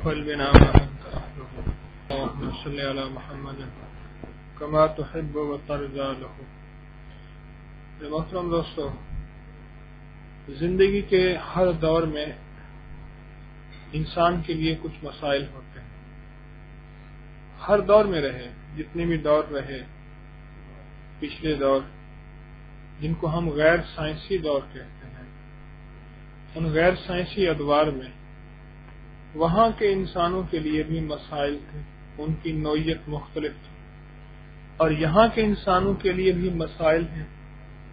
وادخل بنا ما أنت أهله اللهم صل على محمد كما تحب وترضى له۔ محترم دوستو، زندگی کے ہر دور میں انسان کے لیے کچھ مسائل ہوتے ہیں۔ ہر دور میں رہے، جتنے بھی دور رہے، پچھلے دور جن کو ہم غیر سائنسی دور کہتے ہیں، ان غیر سائنسی ادوار میں وہاں کے انسانوں کے لیے بھی مسائل تھے، ان کی نوعیت مختلف تھی، اور یہاں کے انسانوں کے لیے بھی مسائل ہیں،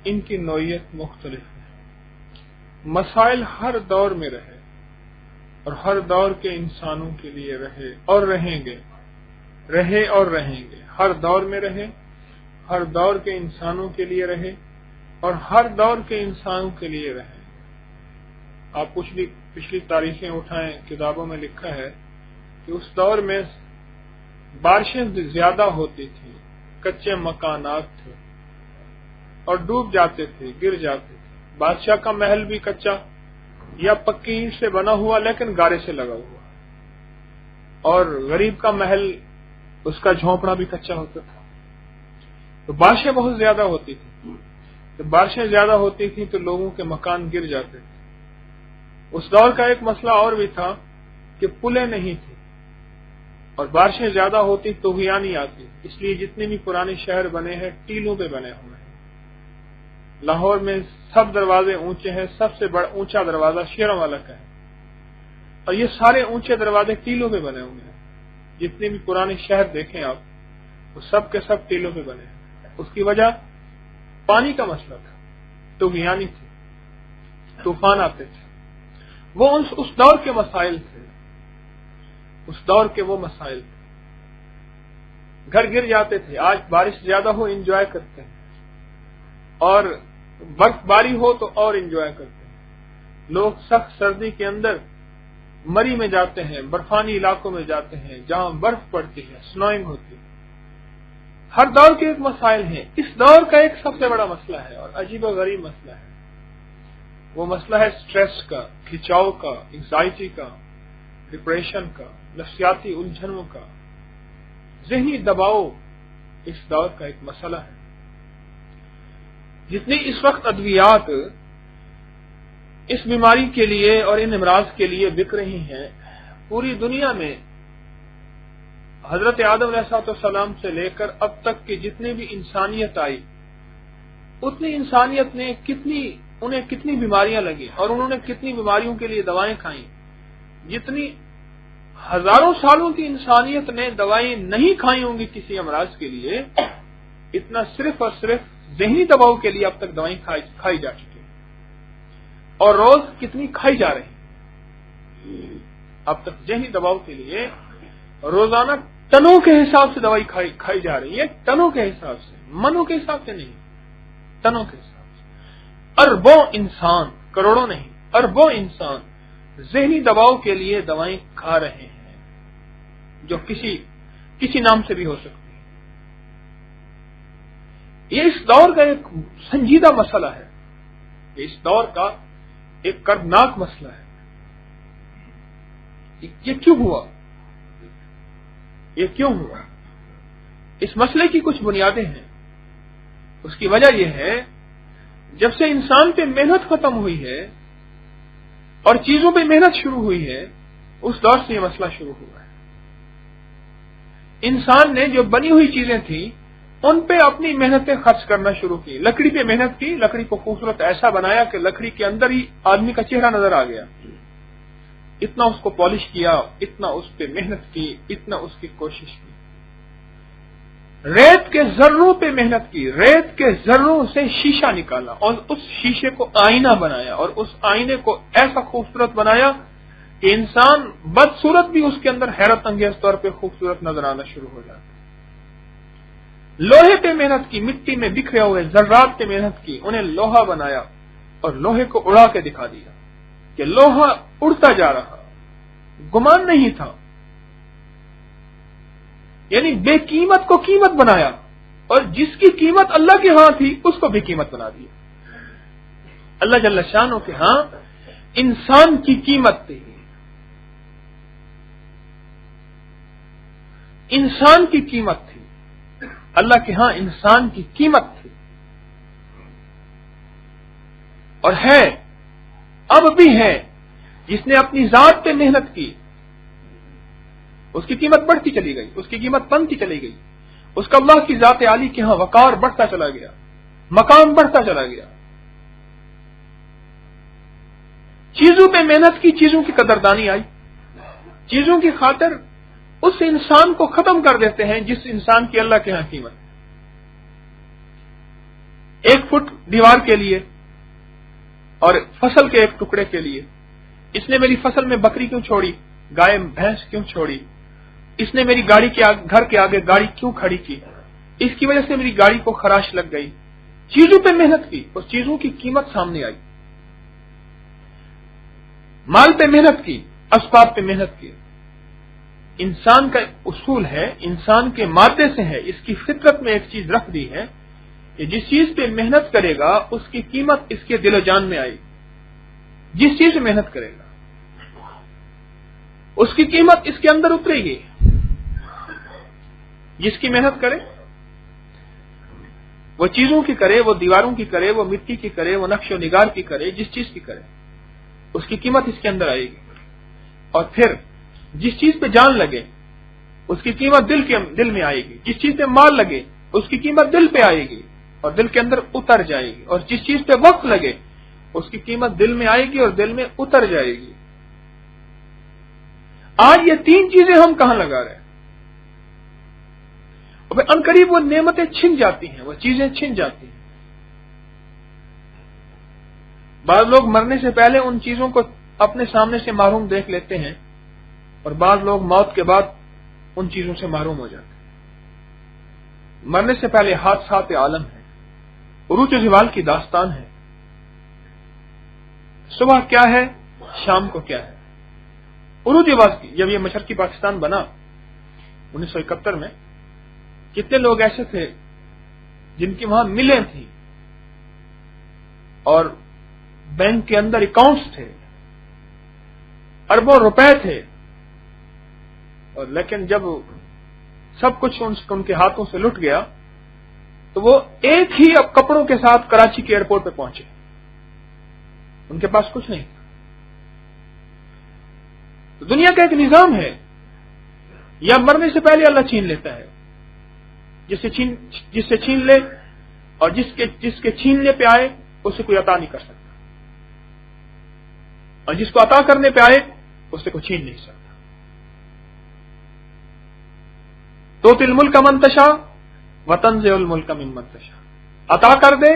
ان کی نوعیت مختلف ہے۔ مسائل ہر دور میں رہے اور ہر دور کے انسانوں کے لیے رہے اور رہیں گے، رہے اور رہیں گے۔ ہر دور میں رہے، ہر دور کے انسانوں کے لیے رہے اور ہر دور کے انسانوں کے لیے رہے۔ آپ کچھ بھی پچھلی تاریخیں اٹھائیں، کتابوں میں لکھا ہے کہ اس دور میں بارشیں زیادہ ہوتی تھیں، کچے مکانات تھے اور ڈوب جاتے تھے، گر جاتے تھے۔ بادشاہ کا محل بھی کچا یا پکی اینٹ سے بنا ہوا لیکن گارے سے لگا ہوا، اور غریب کا محل، اس کا جھونپڑا بھی کچا ہوتا تھا۔ تو بارشیں بہت زیادہ ہوتی تھیں، جب بارشیں زیادہ ہوتی تھیں تو لوگوں کے مکان گر جاتے تھے۔ اس دور کا ایک مسئلہ اور بھی تھا کہ پلیں نہیں تھیں اور بارشیں زیادہ ہوتی طغیانی آتی، اس لیے جتنے بھی پرانے شہر بنے ہیں ٹیلوں پہ بنے ہوئے ہیں۔ لاہور میں سب دروازے اونچے ہیں، سب سے بڑا اونچا دروازہ شیروں والا کا ہے، اور یہ سارے اونچے دروازے ٹیلوں پہ بنے ہوئے ہیں۔ جتنے بھی پرانے شہر دیکھیں آپ، وہ سب کے سب ٹیلوں پہ بنے ہیں۔ اس کی وجہ پانی کا مسئلہ تھا، طغیانی تھی، طوفان آتے تھے۔ وہ اس دور کے مسائل تھے، اس دور کے وہ مسائل تھے۔ گھر گر جاتے تھے، آج بارش زیادہ ہو انجوائے کرتے ہیں، اور برف باری ہو تو اور انجوائے کرتے ہیں۔ لوگ سخت سردی کے اندر مری میں جاتے ہیں، برفانی علاقوں میں جاتے ہیں جہاں برف پڑتی ہے، سنوئنگ ہوتی ہے۔ ہر دور کے ایک مسائل ہیں۔ اس دور کا ایک سب سے بڑا مسئلہ ہے اور عجیب و غریب مسئلہ ہے، وہ مسئلہ ہے سٹریس کا، کھچاؤ کا، انگزائٹی کا، ڈپریشن کا، نفسیاتی الجھنوں کا، ذہنی دباؤ۔ اس دور کا ایک مسئلہ ہے۔ جتنی اس وقت ادویات اس بیماری کے لیے اور ان امراض کے لیے بک رہی ہیں، پوری دنیا میں حضرت آدم علیہ السلام سے لے کر اب تک کی جتنی بھی انسانیت آئی، اتنی انسانیت نے انہیں کتنی بیماریاں لگی اور انہوں نے کتنی بیماریوں کے لیے دوائیں کھائیں۔ جتنی ہزاروں سالوں کی انسانیت نے دوائیں نہیں کھائی ہوں گی کسی امراض کے لیے، اتنا صرف اور صرف ذہنی دباؤ کے لیے اب تک دوائیں کھائی جا چکی ہیں، اور روز کتنی کھائی جا رہی ہیں۔ اب تک ذہنی دباؤ کے لیے روزانہ ٹنوں کے حساب سے دوائی کھائی جا رہی ہے، ٹنوں کے حساب سے، منوں کے حساب سے نہیں، ٹنوں کے حساب سے۔ اربوں انسان، کروڑوں نہیں، اربوں انسان ذہنی دباؤ کے لیے دوائیں کھا رہے ہیں، جو کسی نام سے بھی ہو سکتی ہے۔ یہ اس دور کا ایک سنجیدہ مسئلہ ہے، یہ اس دور کا ایک کردناک مسئلہ ہے۔ یہ کیوں ہوا؟ یہ کیوں ہوا؟ اس مسئلے کی کچھ بنیادیں ہیں۔ اس کی وجہ یہ ہے، جب سے انسان پہ محنت ختم ہوئی ہے اور چیزوں پہ محنت شروع ہوئی ہے، اس دور سے یہ مسئلہ شروع ہوا ہے۔ انسان نے جو بنی ہوئی چیزیں تھیں ان پہ اپنی محنتیں خرچ کرنا شروع کی۔ لکڑی پہ محنت کی، لکڑی کو خوبصورت ایسا بنایا کہ لکڑی کے اندر ہی آدمی کا چہرہ نظر آ گیا۔ اتنا اس کو پالش کیا، اتنا اس پہ محنت کی، اتنا اس کی کوشش کی۔ ریت کے ذروں پہ محنت کی، ریت کے ذروں سے شیشہ نکالا اور اس شیشے کو آئینہ بنایا، اور اس آئینے کو ایسا خوبصورت بنایا کہ انسان بدصورت بھی اس کے اندر حیرت انگیز طور پہ خوبصورت نظر آنا شروع ہو جاتا۔ لوہے پہ محنت کی، مٹی میں بکھرے ہوئے ذرات پہ محنت کی، انہیں لوہا بنایا اور لوہے کو اڑا کے دکھا دیا کہ لوہا اڑتا جا رہا، گمان نہیں تھا۔ یعنی بے قیمت کو قیمت بنایا، اور جس کی قیمت اللہ کے ہاں تھی اس کو بے قیمت بنا دیا۔ اللہ جل شانہ کے ہاں انسان کی قیمت تھی، انسان کی قیمت تھی، اللہ کے ہاں انسان کی قیمت تھی، اور ہے، اب بھی ہے۔ جس نے اپنی ذات پہ محنت کی اس کی قیمت بڑھتی چلی گئی، اس کی قیمت بنتی چلی گئی، اس کا اللہ کی ذات عالی کے ہاں وقار بڑھتا چلا گیا، مقام بڑھتا چلا گیا۔ چیزوں پہ محنت کی، چیزوں کی قدردانی آئی، چیزوں کی خاطر اس انسان کو ختم کر دیتے ہیں جس انسان کی اللہ کے ہاں قیمت۔ 1 فٹ دیوار کے لیے اور فصل کے 1 ٹکڑے کے لیے، اس نے میری فصل میں بکری کیوں چھوڑی، گائے بھینس کیوں چھوڑی، اس نے میری گاڑی کے گھر کے آگے گاڑی کیوں کھڑی کی، اس کی وجہ سے میری گاڑی کو خراش لگ گئی۔ چیزوں پہ محنت کی، اس چیزوں کی قیمت سامنے آئی۔ مال پہ محنت کی، اسباب پہ محنت کی۔ انسان کا اصول ہے، انسان کے مادے سے ہے، اس کی فطرت میں ایک چیز رکھ دی ہے کہ جس چیز پہ محنت کرے گا اس کی قیمت اس کے دل و جان میں آئے گی۔ جس چیز پہ محنت کرے گا اس کی قیمت اس کے اندر اترے گی۔ جس کی محنت کرے، وہ چیزوں کی کرے، وہ دیواروں کی کرے، وہ مٹی کی کرے، وہ نقش و نگار کی کرے، جس چیز کی کرے اس کی قیمت اس کے اندر آئے گی۔ اور پھر جس چیز پہ جان لگے اس کی قیمت دل میں آئے گی، جس چیز پہ مال لگے اس کی قیمت دل پہ آئے گی اور دل کے اندر اتر جائے گی، اور جس چیز پہ وقت لگے اس کی قیمت دل میں آئے گی اور دل میں اتر جائے گی۔ آج یہ 3 چیزیں ہم کہاں لگا رہے ہیں؟ اور ان قریب وہ نعمتیں چھن جاتی ہیں، وہ چیزیں چھن جاتی ہیں۔ بعض لوگ مرنے سے پہلے ان چیزوں کو اپنے سامنے سے محروم دیکھ لیتے ہیں، اور بعض لوگ موت کے بعد ان چیزوں سے محروم ہو جاتے ہیں۔ مرنے سے پہلے حادثات عالم ہے، عروج و زوال کی داستان ہے، صبح کیا ہے شام کو کیا ہے۔ عروج و زوال کی، جب یہ مشرقی پاکستان بنا 1971 میں، کتنے لوگ ایسے تھے جن کی وہاں ملیں تھیں اور بینک کے اندر اکاؤنٹس تھے، اربوں روپے تھے، اور لیکن جب سب کچھ ان کے ہاتھوں سے لٹ گیا تو وہ ایک ہی اب کپڑوں کے ساتھ کراچی کے ایئرپورٹ پہ پہنچے، ان کے پاس کچھ نہیں تھا۔ تو دنیا کا ایک نظام ہے، یا مرنے سے پہلے اللہ چھین لیتا ہے، جس سے چھین لے، اور جس کے چھیننے پہ آئے اسے کوئی عطا نہیں کر سکتا، اور جس کو عطا کرنے پہ آئے اس سے کوئی چھین نہیں سکتا۔ تؤتی الملک من تشاء وتنزع الملک ممن تشاء، عطا کر دے،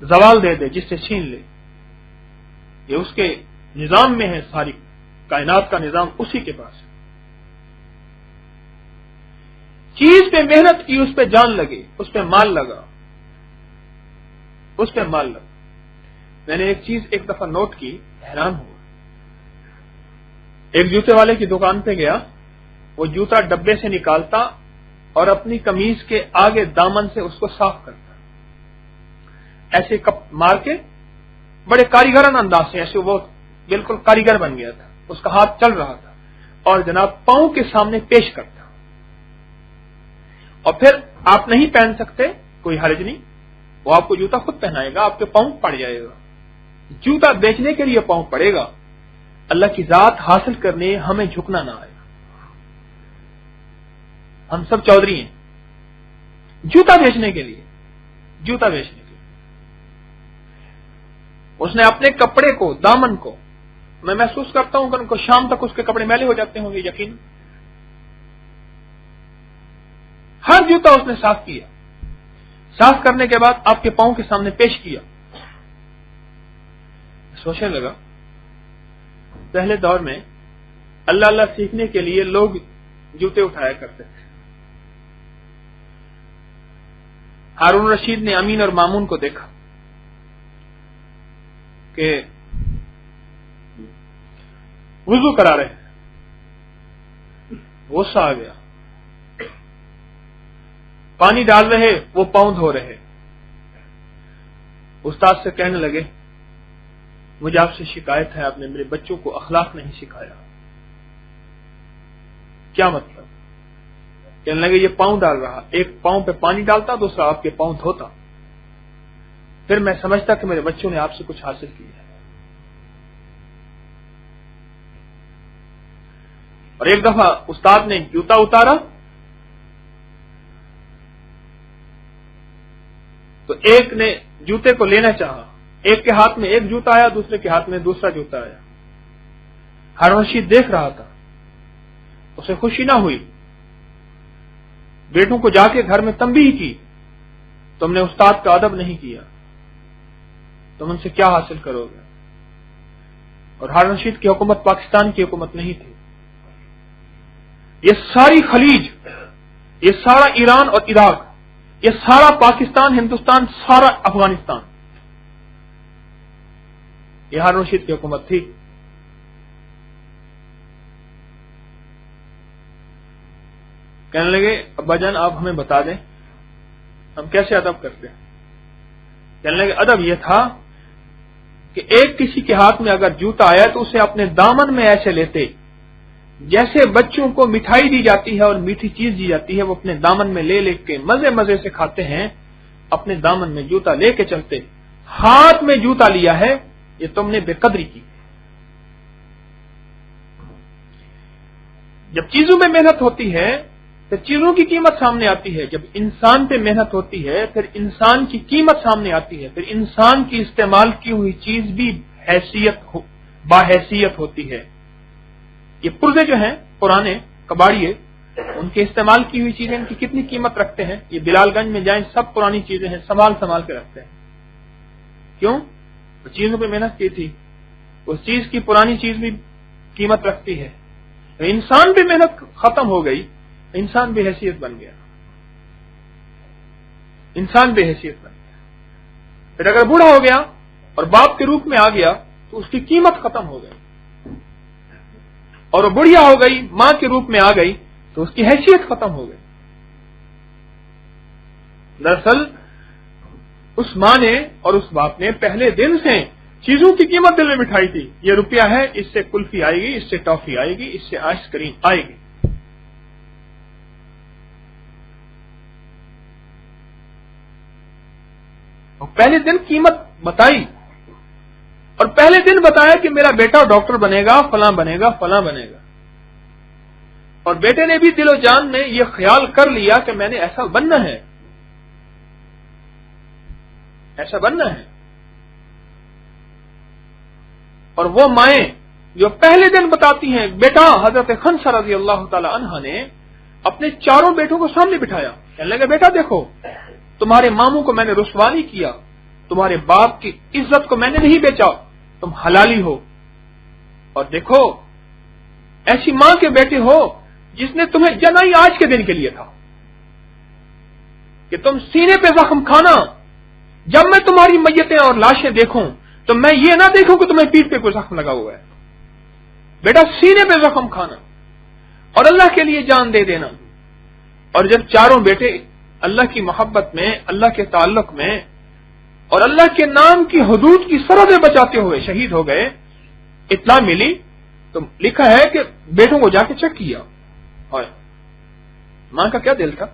زوال دے دے جس سے چھین لے۔ یہ اس کے نظام میں ہے، ساری کائنات کا نظام اسی کے پاس ہے۔ چیز پہ محنت کی، اس پہ جان لگے، اس پہ مال لگا، اس پہ مال لگا۔ میں نے ایک چیز ایک دفعہ نوٹ کی، حیران ہوا۔ ایک جوتے والے کی دکان پہ گیا، وہ جوتا ڈبے سے نکالتا اور اپنی قمیض کے آگے دامن سے اس کو صاف کرتا، ایسے کپ مار کے، بڑے کاریگرانہ انداز سے، ایسے وہ بالکل کاریگر بن گیا تھا، اس کا ہاتھ چل رہا تھا، اور جناب پاؤں کے سامنے پیش کرتا۔ اور پھر آپ نہیں پہن سکتے، کوئی حرج نہیں، وہ آپ کو جوتا خود پہنائے گا، آپ کے پاؤں پڑ جائے گا۔ جوتا بیچنے کے لیے پاؤں پڑے گا، اللہ کی ذات حاصل کرنے ہمیں جھکنا نہ آئے۔ ہم سب چودھری ہیں جوتا بیچنے کے لیے، جوتا بیچنے کے لیے۔ اس نے اپنے کپڑے کو، دامن کو، میں محسوس کرتا ہوں کہ ان کو شام تک اس کے کپڑے میلے ہو جاتے ہوں گے، یقین۔ ہر جوتا اس نے صاف کیا، صاف کرنے کے بعد آپ کے پاؤں کے سامنے پیش کیا۔ سوچنے لگا، پہلے دور میں اللہ اللہ سیکھنے کے لیے لوگ جوتے اٹھایا کرتے تھے۔ ہارون رشید نے امین اور مامون کو دیکھا کہ وضو کرا رہے ہیں، غصہ آ گیا، پانی ڈال رہے، وہ پاؤں دھو رہے۔ استاد سے کہنے لگے، مجھے آپ سے شکایت ہے، آپ نے میرے بچوں کو اخلاق نہیں سکھایا۔ کیا مطلب؟ کہنے لگے یہ پاؤں ڈال رہا، ایک پاؤں پہ پانی ڈالتا، دوسرا آپ کے پاؤں دھوتا، پھر میں سمجھتا کہ میرے بچوں نے آپ سے کچھ حاصل کیا ہے۔ اور ایک دفعہ استاد نے جوتا اتارا تو ایک نے جوتے کو لینا چاہا، ایک کے ہاتھ میں ایک جوتا آیا، دوسرے کے ہاتھ میں دوسرا جوتا آیا۔ ہارون رشید دیکھ رہا تھا، اسے خوشی نہ ہوئی، بیٹوں کو جا کے گھر میں تنبیہ کی، تم نے استاد کا ادب نہیں کیا، تم ان سے کیا حاصل کرو گے؟ اور ہارون رشید کی حکومت پاکستان کی حکومت نہیں تھی، یہ ساری خلیج، یہ سارا ایران اور عراق، یہ سارا پاکستان، ہندوستان، سارا افغانستان، یہ ہارون رشید کی حکومت تھی۔ کہنے لگے ابا جان آپ ہمیں بتا دیں ہم کیسے ادب کرتے ہیں؟ کہنے لگے ادب یہ تھا کہ ایک کسی کے ہاتھ میں اگر جوتا آیا تو اسے اپنے دامن میں ایسے لیتے جیسے بچوں کو مٹھائی دی جاتی ہے اور میٹھی چیز دی جاتی ہے، وہ اپنے دامن میں لے لے کے مزے مزے سے کھاتے ہیں، اپنے دامن میں جوتا لے کے چلتے، ہاتھ میں جوتا لیا ہے، یہ تم نے بے قدری کی۔ جب چیزوں میں محنت ہوتی ہے تو چیزوں کی قیمت سامنے آتی ہے، جب انسان پہ محنت ہوتی ہے پھر انسان کی قیمت سامنے آتی ہے، پھر انسان کی استعمال کی ہوئی چیز بھی باحیثیت ہوتی ہے۔ یہ پرزے جو ہیں پرانے کباڑیے، ان کے استعمال کی ہوئی چیزیں ان کی کتنی قیمت رکھتے ہیں؟ یہ بلال گنج میں جائیں سب پرانی چیزیں ہیں، سنبھال کے رکھتے ہیں۔ کیوں؟ وہ چیزوں پہ محنت کی تھی، اس چیز کی پرانی چیز بھی قیمت رکھتی ہے۔ انسان بھی محنت ختم ہو گئی، انسان بے حیثیت بن گیا، انسان بے حیثیت بن گیا۔ پھر اگر بوڑھا ہو گیا اور باپ کے روپ میں آ گیا تو اس کی قیمت ختم ہو گئی، اور وہ بڑھیا ہو گئی، ماں کے روپ میں آ گئی تو اس کی حیثیت ختم ہو گئی۔ دراصل اس ماں نے اور اس باپ نے پہلے دن سے چیزوں کی قیمت دل میں بٹھائی تھی، یہ روپیہ ہے، اس سے کلفی آئے گی، اس سے ٹافی آئے گی، اس سے آئس کریم آئے گی۔ اور پہلے دن قیمت بتائی، اور پہلے دن بتایا کہ میرا بیٹا ڈاکٹر بنے گا، فلاں بنے گا، فلاں بنے گا، اور بیٹے نے بھی دل و جان میں یہ خیال کر لیا کہ میں نے ایسا بننا ہے، ایسا بننا ہے۔ اور وہ مائیں جو پہلے دن بتاتی ہیں، بیٹا حضرت خنسا رضی اللہ تعالی عنہ نے اپنے چاروں بیٹوں کو سامنے بٹھایا، کہنے لگا بیٹا دیکھو تمہارے ماموں کو میں نے رسوا نہیں کیا، تمہارے باپ کی عزت کو میں نے نہیں بیچا، تم حلالی ہو، اور دیکھو ایسی ماں کے بیٹے ہو جس نے تمہیں جنا ہی آج کے دن کے لیے تھا کہ تم سینے پہ زخم کھانا، جب میں تمہاری میتیں اور لاشیں دیکھوں تو میں یہ نہ دیکھوں کہ تمہیں پیٹھ پہ کوئی زخم لگا ہوا ہے، بیٹا سینے پہ زخم کھانا اور اللہ کے لیے جان دے دینا۔ اور جب چاروں بیٹے اللہ کی محبت میں، اللہ کے تعلق میں اور اللہ کے نام کی حدود کی سرحدیں بچاتے ہوئے شہید ہو گئے، اطلاع ملی تو لکھا ہے کہ بیٹوں کو جا کے چیک کیا، اور ماں کا کیا دل تھا،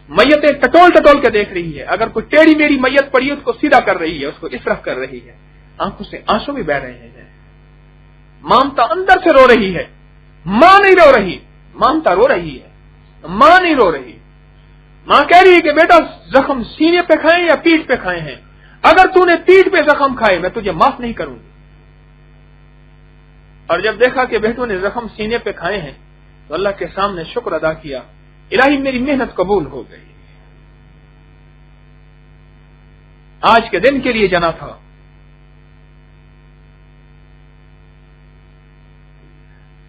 میتیں ٹٹول کے دیکھ رہی ہے، اگر کوئی ٹیڑھی میری میت پڑی ہے اس کو سیدھا کر رہی ہے، اس کو اس طرف کر رہی ہے، آنکھوں سے آنسو بھی بہ رہے ہیں، مامتا اندر سے رو رہی ہے، ماں نہیں رو رہی، مامتا رو رہی ہے، ماں نہیں رو رہی۔ ماں کہہ رہی ہے کہ بیٹا زخم سینے پہ کھائے یا پیٹھ پہ کھائے ہیں، اگر تو نے پیٹھ پہ زخم کھائے میں تجھے معاف نہیں کروں گی۔ اور جب دیکھا کہ بیٹوں نے زخم سینے پہ کھائے ہیں تو اللہ کے سامنے شکر ادا کیا، الہی میری محنت قبول ہو گئی، آج کے دن کے لیے جانا تھا،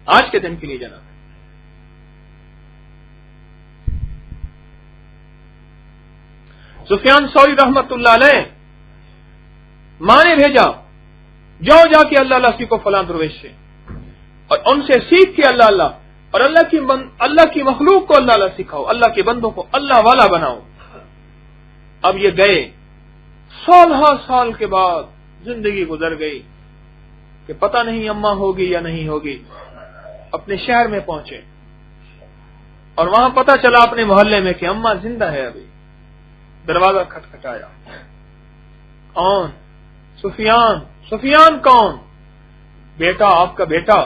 آج کے دن کے لیے جانا تھا۔ سفیان ثوری رحمت اللہ علیہ ماں نے بھیجا، جاؤ جا کے اللہ اللہ سیکھو فلاں درویش سے، اور ان سے سیکھ کے اللہ اللہ اور اللہ کی مخلوق کو اللہ اللہ سکھاؤ، اللہ کے بندوں کو اللہ والا بناؤ۔ اب یہ گئے، سال کے بعد زندگی گزر گئی کہ پتہ نہیں اماں ہوگی یا نہیں ہوگی، اپنے شہر میں پہنچے، اور وہاں پتہ چلا اپنے محلے میں کہ اماں زندہ ہے. ابھی دروازہ کھٹکھٹایا. کون؟ سفیان. سفیان کون؟ بیٹا، آپ کا بیٹا.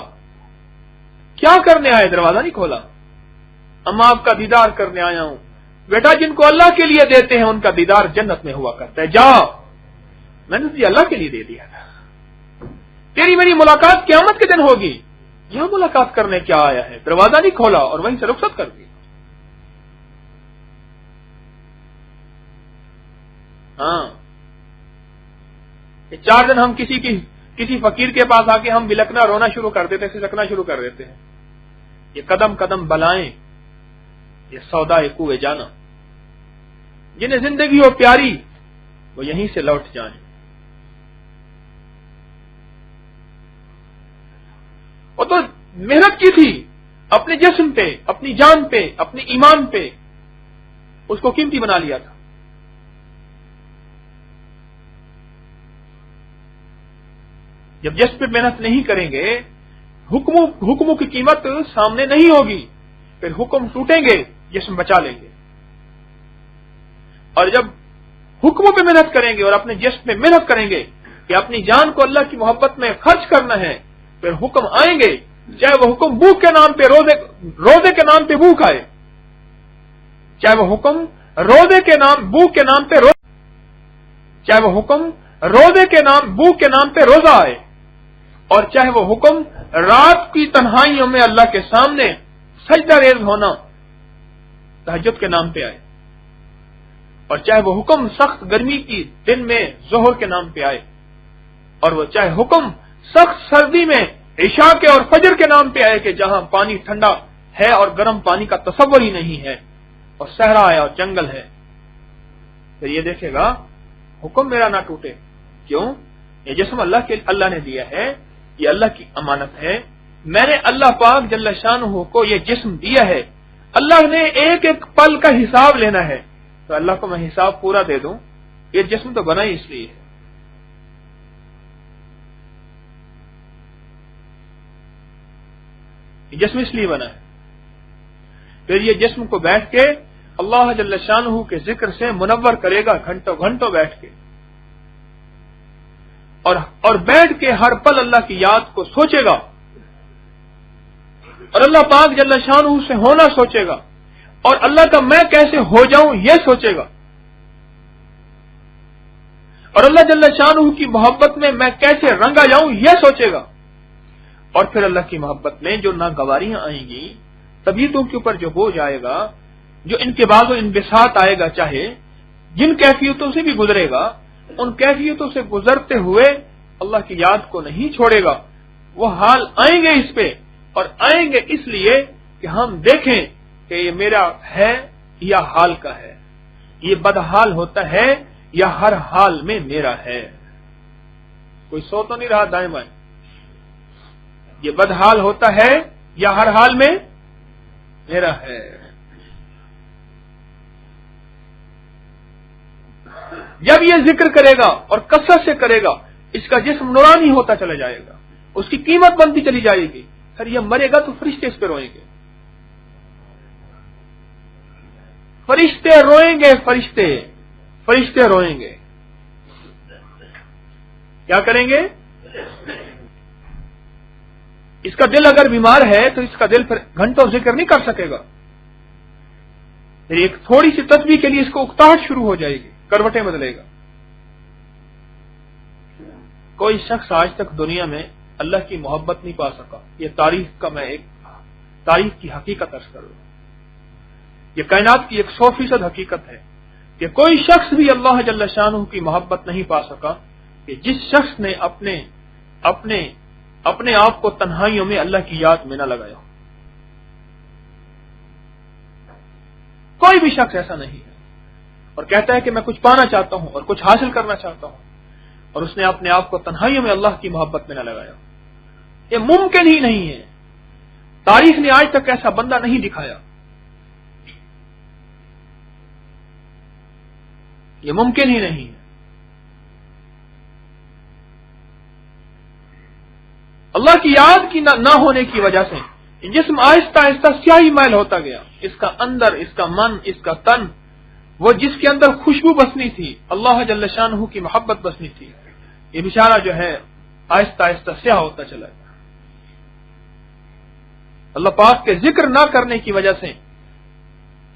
کیا کرنے آئے؟ دروازہ نہیں کھولا. اماں آپ کا دیدار کرنے آیا ہوں. بیٹا، جن کو اللہ کے لیے دیتے ہیں ان کا دیدار جنت میں ہوا کرتا ہے. جا، میں نے تجھے اللہ کے لیے دے دیا تھا. تیری میری ملاقات قیامت کے دن ہوگی. یہاں ملاقات کرنے کیا آیا ہے؟ دروازہ نہیں کھولا اور وہیں سے رخصت کر دیا. ہاں، یہ 4 دن ہم کسی فقیر کے پاس آ کے ہم بلکنا رونا شروع کر دیتے، سسکنا شروع کر دیتے ہیں. یہ قدم قدم بلائیں، یہ سودا کوہ جانا. جنہیں زندگی ہو پیاری وہ یہیں سے لوٹ جائیں. وہ تو محنت کی تھی اپنے جسم پہ، اپنی جان پہ، اپنے ایمان پہ، اس کو قیمتی بنا لیا تھا. جب جسم پہ محنت نہیں کریں گے، حکموں کی قیمت سامنے نہیں ہوگی، پھر حکم ٹوٹیں گے، جسم بچا لیں گے. اور جب حکموں پہ محنت کریں گے اور اپنے جسم پہ محنت کریں گے کہ اپنی جان کو اللہ کی محبت میں خرچ کرنا ہے، پھر حکم آئیں گے، چاہے وہ حکم بھوک کے نام پہ روزے کے نام پہ بھوک آئے، چاہے وہ حکم روزے کے نام بھوک کے نام پہ چاہے وہ حکم روزے کے نام بھوک کے نام پہ روزہ آئے، اور چاہے وہ حکم رات کی تنہائیوں میں اللہ کے سامنے سجدہ ریز ہونا تہجد کے نام پہ آئے، اور چاہے وہ حکم سخت گرمی کی دن میں ظہر کے نام پہ آئے، اور وہ چاہے حکم سخت سردی میں عشاء کے اور فجر کے نام پہ آئے کہ جہاں پانی ٹھنڈا ہے اور گرم پانی کا تصور ہی نہیں ہے، اور صحرا ہے اور جنگل ہے. پھر یہ دیکھے گا حکم میرا نہ ٹوٹے. کیوں؟ یہ جسم اللہ نے دیا ہے، یہ اللہ کی امانت ہے. میں نے اللہ پاک جل شانہ کو یہ جسم دیا ہے. اللہ نے ایک ایک پل کا حساب لینا ہے، تو اللہ کو میں حساب پورا دے دوں. یہ جسم تو بنا ہی اس لیے ہے. یہ جسم اس لیے بنا ہے. پھر یہ جسم کو بیٹھ کے اللہ جل شانہ کے ذکر سے منور کرے گا، گھنٹوں گھنٹوں بیٹھ کے، اور بیٹھ کے ہر پل اللہ کی یاد کو سوچے گا، اور اللہ پاک جل شانہ سے ہونا سوچے گا، اور اللہ کا میں کیسے ہو جاؤں یہ سوچے گا، اور اللہ جل شانہ کی محبت میں میں کیسے رنگا جاؤں یہ سوچے گا. اور پھر اللہ کی محبت میں جو ناگواریاں آئیں گی، طبیعتوں کے اوپر جو بوجھ آئے گا، جو ان کے بعد انبساط آئے گا، چاہے جن کیفیتوں سے بھی گزرے گا، ان کیفیتوں سے گزرتے ہوئے اللہ کی یاد کو نہیں چھوڑے گا. وہ حال آئیں گے اس پہ، اور آئیں گے اس لیے کہ ہم دیکھیں کہ یہ میرا ہے یا حال کا ہے، یہ بدحال ہوتا ہے یا ہر حال میں میرا ہے. کوئی سو تو نہیں رہا دائیں بائیں؟ یہ بدحال ہوتا ہے یا ہر حال میں میرا ہے. جب یہ ذکر کرے گا اور کثرت سے کرے گا، اس کا جسم نورانی ہوتا چلا جائے گا، اس کی قیمت بنتی چلی جائے گی. پھر یہ مرے گا تو فرشتے اس پہ روئیں گے. فرشتے روئیں گے، فرشتے روئیں گے. کیا کریں گے؟ اس کا دل اگر بیمار ہے تو اس کا دل پھر گھنٹوں ذکر نہیں کر سکے گا. پھر ایک تھوڑی سی تسبیح کے لیے اس کو اکتاہٹ شروع ہو جائے گی، کروٹیں بدلے گا. کوئی شخص آج تک دنیا میں اللہ کی محبت نہیں پا سکا. یہ تاریخ کی حقیقت عرض کر رہا ہوں. یہ کائنات کی 100% حقیقت ہے کہ کوئی شخص بھی اللہ جل شانہ کی محبت نہیں پا سکا کہ جس شخص نے اپنے آپ کو تنہائیوں میں اللہ کی یاد میں نہ لگایا. کوئی بھی شخص ایسا نہیں ہے اور کہتا ہے کہ میں کچھ پانا چاہتا ہوں اور کچھ حاصل کرنا چاہتا ہوں، اور اس نے اپنے آپ کو تنہائیوں میں اللہ کی محبت میں نہ لگایا. یہ ممکن ہی نہیں ہے. تاریخ نے آج تک ایسا بندہ نہیں دکھایا. یہ ممکن ہی نہیں ہے. اللہ کی یاد کی نہ ہونے کی وجہ سے جسم آہستہ آہستہ سیاہی مائل ہوتا گیا. اس کا اندر، اس کا من، اس کا تن، وہ جس کے اندر خوشبو بسنی تھی، اللہ جل شانہ کی محبت بسنی تھی، یہ بیچارہ جو ہے آہستہ آہستہ سیاہ ہوتا چلا گیا۔ اللہ پاک کے ذکر نہ کرنے کی وجہ سے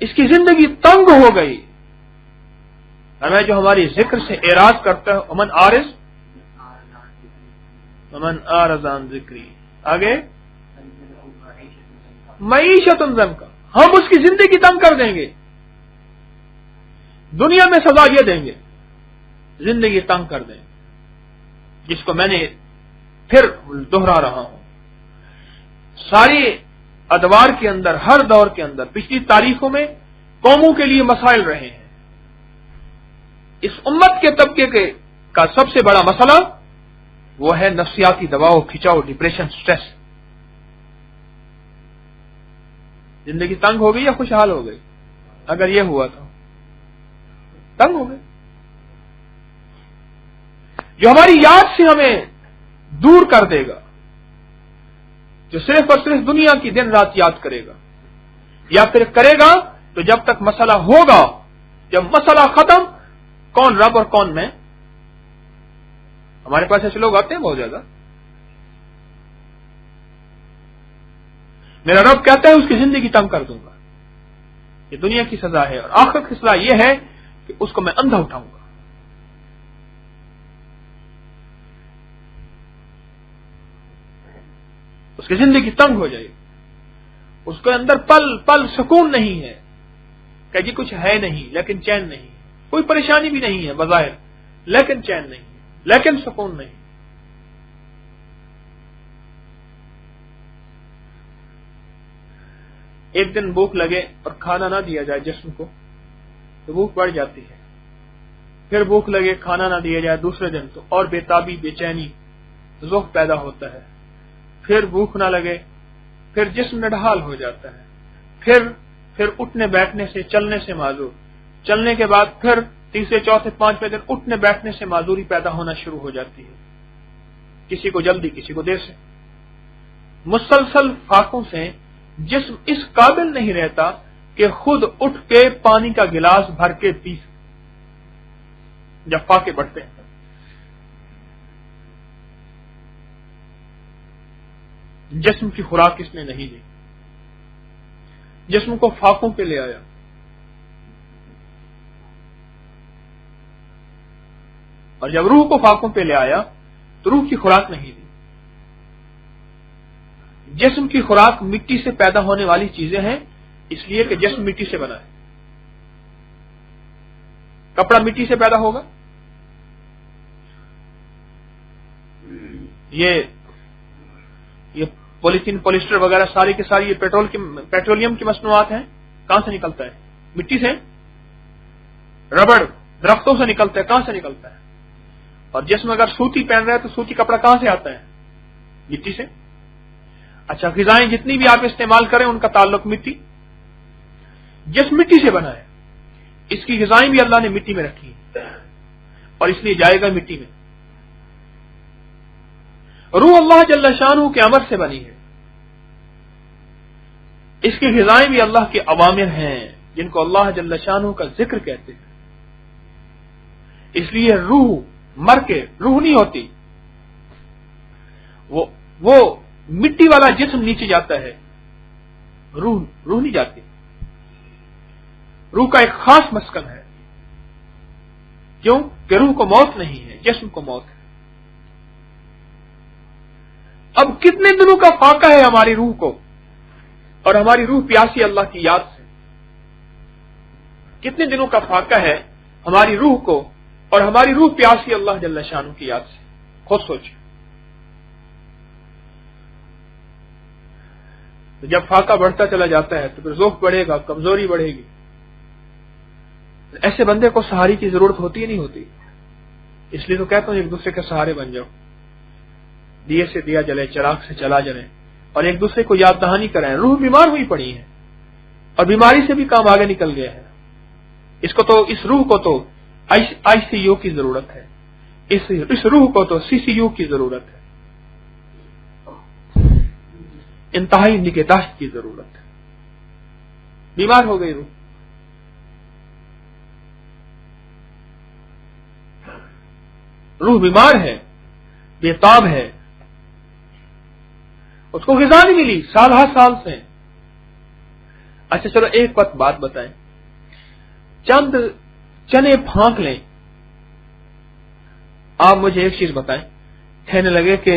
اس کی زندگی تنگ ہو گئی۔ ہمیں جو ہماری ذکر سے اعراض کرتا ہے، امن آرز عن ذکری، آگے معیشت ضنکا، ہم اس کی زندگی تنگ کر دیں گے، دنیا میں سزا یہ دیں گے، زندگی تنگ کر دیں گے، جس کو میں نے پھر دوہرا رہا ہوں۔ ساری ادوار کے اندر، ہر دور کے اندر، پچھلی تاریخوں میں قوموں کے لیے مسائل رہے ہیں۔ اس امت کے طبقے کا سب سے بڑا مسئلہ وہ ہے نفسیاتی دباؤ، کھچاؤ، ڈپریشن، سٹریس۔ زندگی تنگ ہو گئی یا خوشحال ہو گئی؟ اگر یہ ہوا تو تنگ ہو گئی۔ جو ہماری یاد سے ہمیں دور کر دے گا، جو صرف اور صرف دنیا کی دن رات یاد کرے گا، یا پھر کرے گا تو جب تک مسئلہ ہوگا، جب مسئلہ ختم، کون رب اور کون میں؟ ہمارے پاس ایسے لوگ آتے ہیں بہت زیادہ۔ میرا رب کہتا ہے اس کی زندگی تنگ کر دوں گا، یہ دنیا کی سزا ہے، اور آخر کی سزا یہ ہے کہ اس کو میں اندھا اٹھاؤں گا۔ اس کی زندگی تنگ ہو جائے گی، اس کے اندر پل پل سکون نہیں ہے، کہ جی کچھ ہے نہیں لیکن چین نہیں، کوئی پریشانی بھی نہیں ہے بظاہر لیکن چین نہیں، لیکن سکون نہیں۔ ایک دن بھوک لگے اور کھانا نہ دیا جائے جسم کو تو بھوک بڑھ جاتی ہے، پھر بھوک لگے کھانا نہ دیا جائے دوسرے دن تو اور بےتابی، بے چینی، ذوق پیدا ہوتا ہے، پھر بھوک نہ لگے، پھر جسم نڈھال ہو جاتا ہے، پھر اٹھنے بیٹھنے سے، چلنے سے معذور، چلنے کے بعد پھر تیسرے چوتھے پانچویں دن اٹھنے بیٹھنے سے معذوری پیدا ہونا شروع ہو جاتی ہے، کسی کو جلدی، کسی کو دیر سے۔ مسلسل فاقوں سے جسم اس قابل نہیں رہتا کہ خود اٹھ کے پانی کا گلاس بھر کے پی، جب فاقے بڑھتے ہیں۔ جسم کی خوراک اس نے نہیں دی، جسم کو فاقوں پہ لے آیا، اور جب روح کو فاقوں پہ لے آیا تو روح کی خوراک نہیں دی۔ جسم کی خوراک مٹی سے پیدا ہونے والی چیزیں ہیں، اس لیے کہ جسم مٹی سے بنا ہے۔ کپڑا مٹی سے پیدا ہوگا، یہ پولیتھین، پولیسٹر وغیرہ ساری کی ساری یہ پیٹرولیم کی مصنوعات ہیں، کہاں سے نکلتا ہے؟ مٹی سے۔ ربڑ درختوں سے نکلتا ہے، کہاں سے نکلتا ہے؟ اور جسم اگر سوتی پہن رہا ہے تو سوتی کپڑا کہاں سے آتا ہے؟ مٹی سے۔ اچھا، غذائیں جتنی بھی آپ استعمال کریں ان کا تعلق مٹی، جسم مٹی سے بنا ہے، اس کی غذائیں بھی اللہ نے مٹی میں رکھی ہیں اور اس لیے جائے گا مٹی میں۔ روح اللہ جل شانہ کے امر سے بنی ہے، اس کی غذائیں بھی اللہ کے اوامر ہیں جن کو اللہ جل شانہ کا ذکر کہتے ہیں۔ اس لیے روح مر کے روح نہیں ہوتی، وہ مٹی والا جسم نیچے جاتا ہے، روح نہیں جاتی۔ روح کا ایک خاص مسکن ہے، کیوں کہ روح کو موت نہیں ہے، جسم کو موت ہے۔ اب کتنے دنوں کا فاقہ ہے ہماری روح کو، اور ہماری روح پیاسی اللہ کی یاد سے، کتنے دنوں کا فاقہ ہے ہماری روح کو اور ہماری روح پیاسی اللہ جل شانہ کی یاد سے، خود سوچیں۔ تو جب فاقہ بڑھتا چلا جاتا ہے تو پھر ذوق بڑھے گا، کمزوری بڑھے گی۔ ایسے بندے کو سہارے کی ضرورت ہوتی ہے نہیں ہوتی؟ اس لیے تو کہتا ہوں ایک دوسرے کے سہارے بن جاؤ، دیے سے دیا جلے، چراغ سے چلا جلے، اور ایک دوسرے کو یاد دہانی کرائیں۔ روح بیمار ہوئی پڑی ہے اور بیماری سے بھی کام آگے نکل گیا ہے، اس روح کو تو آئی سی یو کی ضرورت ہے، اس روح کو تو سی سی یو کی ضرورت ہے، انتہائی نگہداشت کی ضرورت ہے۔ بیمار ہو گئی روح. روح بیمار ہے، بےتاب ہے، اس کو غذا نہیں ملی سال ہر سال سے. اچھا چلو ایک بات بتائیں، چند چنے پھانک لیں. آپ مجھے ایک چیز بتائیں، کہنے لگے کہ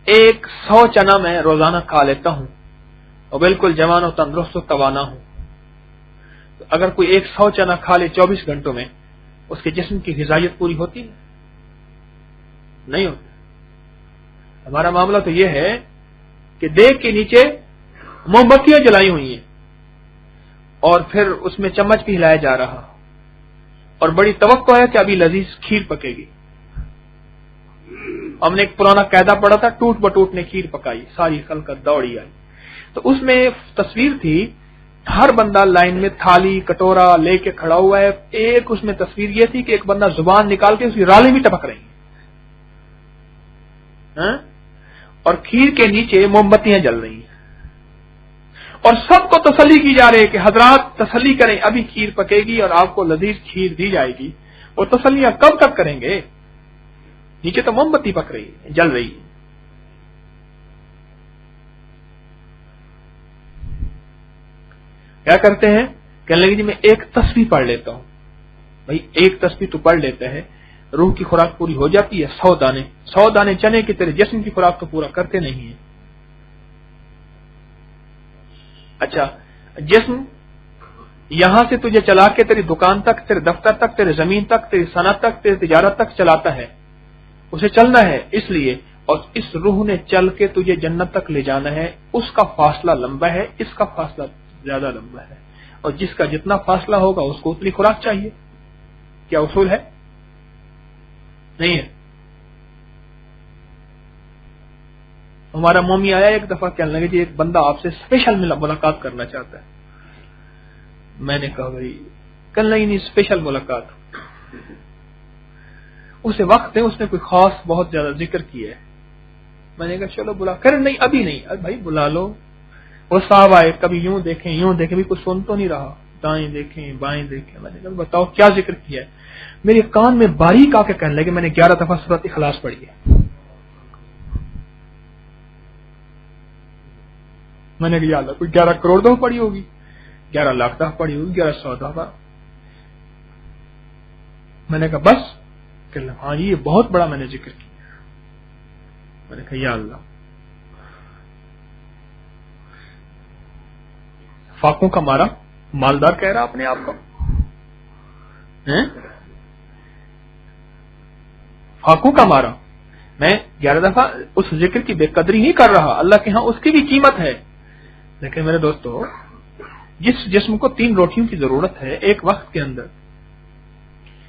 100 چنا میں روزانہ کھا لیتا ہوں اور بالکل جوان و تندرست و توانا ہوں. تو اگر کوئی 100 چنا کھا لے 24 گھنٹوں میں، اس کے جسم کی غذائیت پوری ہوتی ہے؟ نہیں ہوتی. ہمارا معاملہ تو یہ ہے کہ دیگ کے نیچے موم بتیاں جلائی ہوئی ہیں اور پھر اس میں چمچ بھی ہلایا جا رہا اور بڑی توقع ہے کہ ابھی لذیذ کھیر پکے گی. ہم نے ایک پرانا قاعدہ پڑھا تھا، ٹوٹ بٹوٹ نے کھیر پکائی، ساری خلقت دوڑی آئی. تو اس میں تصویر تھی، ہر بندہ لائن میں تھالی کٹورا لے کے کھڑا ہوا ہے. ایک اس میں تصویر یہ تھی کہ ایک بندہ زبان نکال کے اس کی رالیں بھی ٹپک رہی ہیں اور کھیر کے نیچے موم بتیاں جل رہی ہیں اور سب کو تسلی کی جا رہی ہے کہ حضرات تسلی کریں، ابھی کھیر پکے گی اور آپ کو لذیذ کھیر دی جائے گی. وہ تسلیاں کب تک کریں گے؟ نیچے تو موم بتی پک رہی ہے، جل رہی ہے. کیا کرتے ہیں؟ کہنے لگے جی میں ایک تسبیح پڑھ لیتا ہوں. بھائی ایک تسبیح تو پڑھ لیتے ہیں، روح کی خوراک پوری ہو جاتی ہے. 100 دانے چنے کی تیرے جسم کی خوراک تو پورا کرتے نہیں ہیں. اچھا جسم یہاں سے تجھے چلا کے تیری دکان تک، تیرے دفتر تک، تیرے زمین تک، تیری صنعت تک، تیری تجارت تک چلاتا ہے. اسے چلنا ہے اس لیے، اور اس روح نے چل کے تجھے جنت تک لے جانا ہے. اس کا فاصلہ لمبا ہے، اس کا فاصلہ زیادہ لمبا ہے، اور جس کا جتنا فاصلہ ہوگا اس کو اتنی خوراک چاہیے. کیا اصول ہے؟ نہیں ہے. ہمارا مومی آیا ایک دفعہ، کہنے لگے جی ایک بندہ آپ سے اسپیشل ملاقات کرنا چاہتا ہے. میں نے کہا بھائی کل نہیں اسپیشل ملاقات، اسے وقت ہے، اس نے کوئی خاص بہت زیادہ ذکر کیا ہے. میں نے کہا چلو بلا کر، نہیں ابھی نہیں. بھائی بلا لو. وہ صاحب آئے، کبھی یوں دیکھیں یوں دیکھیں، بھی کچھ سن تو نہیں رہا، دائیں دیکھیں بائیں دیکھیں. میں نے کہا بتاؤ کیا ذکر کیا ہے؟ میرے کان میں باریک آ کے کہنے لگے میں نے 11 دفعہ سورۃ اخلاص پڑھی ہے. میں نے کہا یا اللہ کوئی 11 کروڑ دفعہ پڑھی ہوگی، 11 لاکھ دفعہ پڑھی ہوگی، 1100 دفعہ. میں نے کہا بس؟ کہ ہاں جی یہ بہت بڑا میں نے ذکر کیا. میں نے کہا یا اللہ. فاقوں کا مارا مالدار کہہ رہا اپنے آپ کو، فاقوں کا مارا. میں 11 دفعہ اس ذکر کی بے قدری نہیں کر رہا، اللہ کے ہاں اس کی بھی قیمت ہے. لیکن میرے دوستو، جس جسم کو 3 روٹیوں کی ضرورت ہے ایک وقت کے اندر،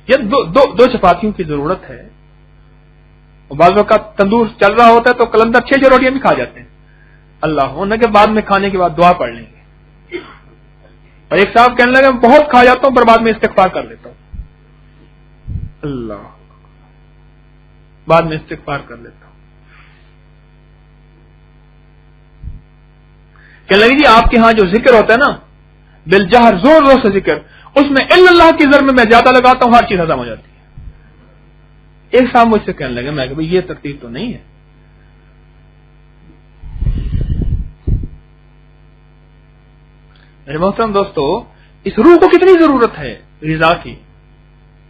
یا دو چپاتیوں کی ضرورت ہے، بعض اوقات تندور چل رہا ہوتا ہے تو کلندر 6 روٹیاں بھی کھا جاتے ہیں. اللہ ہونے کے بعد میں کھانے کے بعد دعا پڑھ لیں گے. اور ایک صاحب کہنے لگے میں بہت کھا جاتا ہوں پر بعد میں استغفار کر لیتا ہوں. اللہ، بعد میں استغفار کر لیتا ہوں. کہنے لگے جی آپ کے ہاں جو ذکر ہوتا ہے نا بالجہر، زور زور سے ذکر، اس میں الا اللہ کی ذر میں زیادہ لگاتا ہوں، ہر چیز ہضم ہو جاتی ہے. ایک صاحب مجھ سے کہنے لگے، میں کہ یہ ترتیب تو نہیں ہے. میرے محترم دوستو، اس روح کو کتنی ضرورت ہے غذا کی،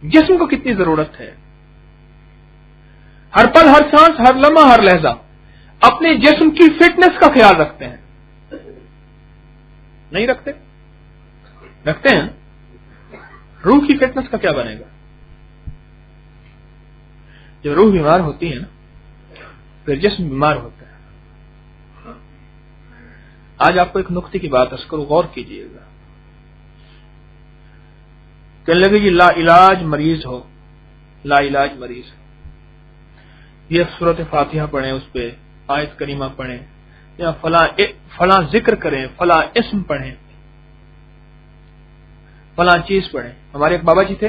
جسم کو کتنی ضرورت ہے. ہر پل، ہر سانس، ہر لمحہ، ہر لہجہ اپنے جسم کی فٹنس کا خیال رکھتے ہیں. نہیں رکھتے؟ رکھتے ہیں. روح کی فٹنس کا کیا بنے گا؟ جب روح بیمار ہوتی ہے نا پھر جسم بیمار ہوتا ہے. آج آپ کو ایک نقطے کی بات عرض کروں، غور کیجئے گا. کہنے لگے جی لا علاج مریض ہو، لا علاج مریض ہو، یہ سورۃ فاتحہ پڑھیں، اس پہ آیت کریمہ پڑھیں، یا فلاں ذکر کریں، فلاں اسم پڑھیں، فلاں چیز پڑھیں. ہمارے ایک بابا جی تھے،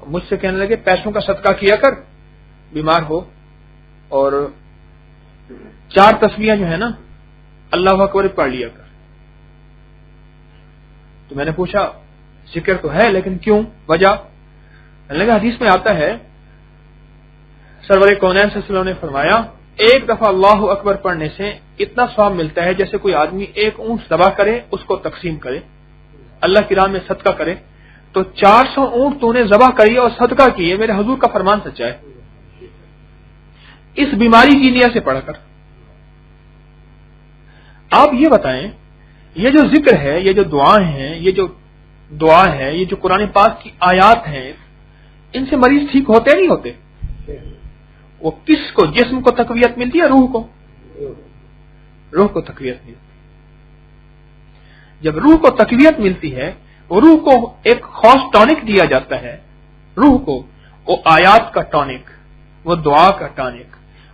مجھ سے کہنے لگے پیسوں کا صدقہ کیا کر بیمار ہو، اور 4 تسبیحیں جو ہے نا اللہ اکبر پڑھ لیا کر. تو میں نے پوچھا ذکر تو ہے لیکن کیوں، وجہ؟ حدیث میں آتا ہے سرور کونین صلی اللہ علیہ وسلم نے فرمایا ایک دفعہ اللہ اکبر پڑھنے سے اتنا ثواب ملتا ہے جیسے کوئی آدمی ایک اونٹ ذبح کرے، اس کو تقسیم کرے، اللہ کی راہ میں صدقہ کرے، تو 400 اونٹ تو نے ذبح کری اور صدقہ کیے، میرے حضور کا فرمان سچا ہے، اس بیماری کی نیت سے پڑھ کر۔ آپ یہ بتائیں یہ جو ذکر ہے، یہ جو دعائیں ہیں، یہ جو دعا ہے، یہ جو قرآن پاک کی آیات ہیں، ان سے مریض ٹھیک ہوتے نہیں ہوتے؟ وہ کس کو؟ جسم کو تقویت ملتی ہے، روح کو؟ روح کو تقویت ملتی ہے۔ جب روح کو تقویت ملتی ہے، روح کو ایک خاص ٹونک دیا جاتا ہے، روح کو وہ آیات کا ٹونک، وہ دعا کا ٹونک،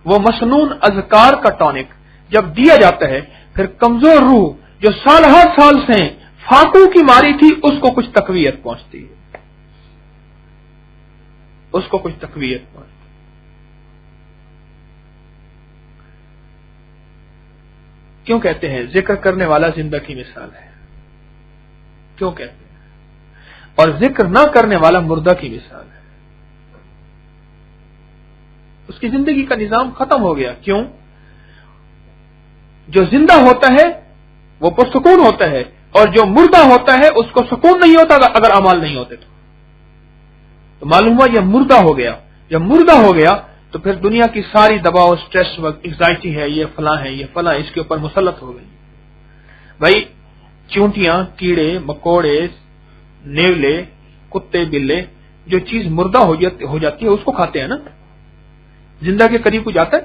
وہ مسنون اذکار کا ٹونک جب دیا جاتا ہے، پھر کمزور روح جو سال ہر سال سے فاقوں کی ماری تھی اس کو کچھ تقویت پہنچتی ہے، اس کو کچھ تقویت پہنچتی ہے۔ کیوں کہتے ہیں ذکر کرنے والا زندہ کی مثال ہے؟ کیوں کہتے ہیں؟ اور ذکر نہ کرنے والا مردہ کی مثال ہے۔ اس کی زندگی کا نظام ختم ہو گیا۔ کیوں؟ جو زندہ ہوتا ہے وہ پرسکون ہوتا ہے، اور جو مردہ ہوتا ہے اس کو سکون نہیں ہوتا اگر اعمال نہیں ہوتے تو معلوم ہوا یہ مردہ ہو گیا۔ جب مردہ ہو گیا تو پھر دنیا کی ساری دباؤ، اسٹریس، انگزائٹی ہے، یہ فلاں ہے، یہ فلاں، اس کے اوپر مسلط ہو گئی۔ بھائی چونٹیاں، کیڑے مکوڑے، نیولے، کتے بلے، جو چیز مردہ ہو جاتی ہے اس کو کھاتے ہیں نا، زندہ کے قریب کو جاتا ہے؟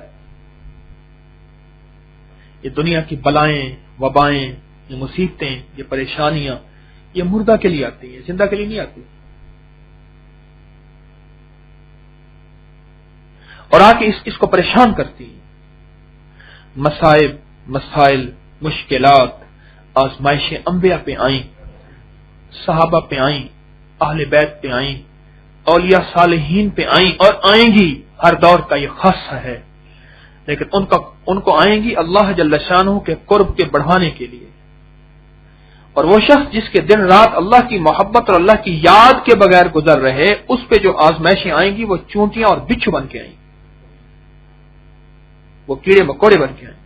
یہ دنیا کی بلائیں، وبائیں، یہ مصیبتیں، یہ پریشانیاں، یہ مردہ کے لیے آتی ہیں، زندہ کے لیے نہیں آتی۔ اور آ کے اس کو پریشان کرتی ہیں۔ مصائب، مسائل، مشکلات، آزمائشیں انبیاء پہ آئیں، صحابہ پہ آئیں، اہل بیت پہ آئیں، اولیاء صالحین پہ آئیں، اور آئیں گی، ہر دور کا یہ خاصہ ہے، لیکن ان کو آئیں گی اللہ جل شانہ کے قرب کے بڑھانے کے لیے۔ اور وہ شخص جس کے دن رات اللہ کی محبت اور اللہ کی یاد کے بغیر گزر رہے، اس پہ جو آزمائشیں آئیں گی وہ چونٹیاں اور بچھو بن کے آئیں گی، وہ کیڑے مکوڑے بن کے آئیں گے۔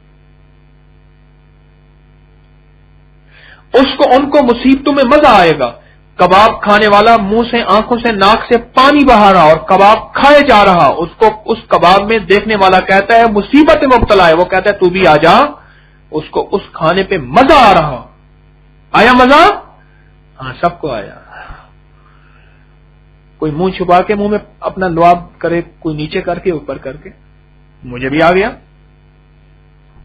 ان کو مصیبتوں میں مزہ آئے گا۔ کباب کھانے والا منہ سے، آنکھوں سے، ناک سے پانی بہا رہا اور کباب کھائے جا رہا، اس کباب میں دیکھنے والا کہتا ہے مصیبت مبتلا ہے، وہ کہتا ہے تو بھی آ جا، اس کو اس کھانے پہ مزہ آ رہا۔ آیا مزہ؟ ہاں، سب کو آیا۔ کوئی منہ چھپا کے منہ میں اپنا لعاب کرے، کوئی نیچے کر کے، اوپر کر کے، مجھے بھی آ گیا۔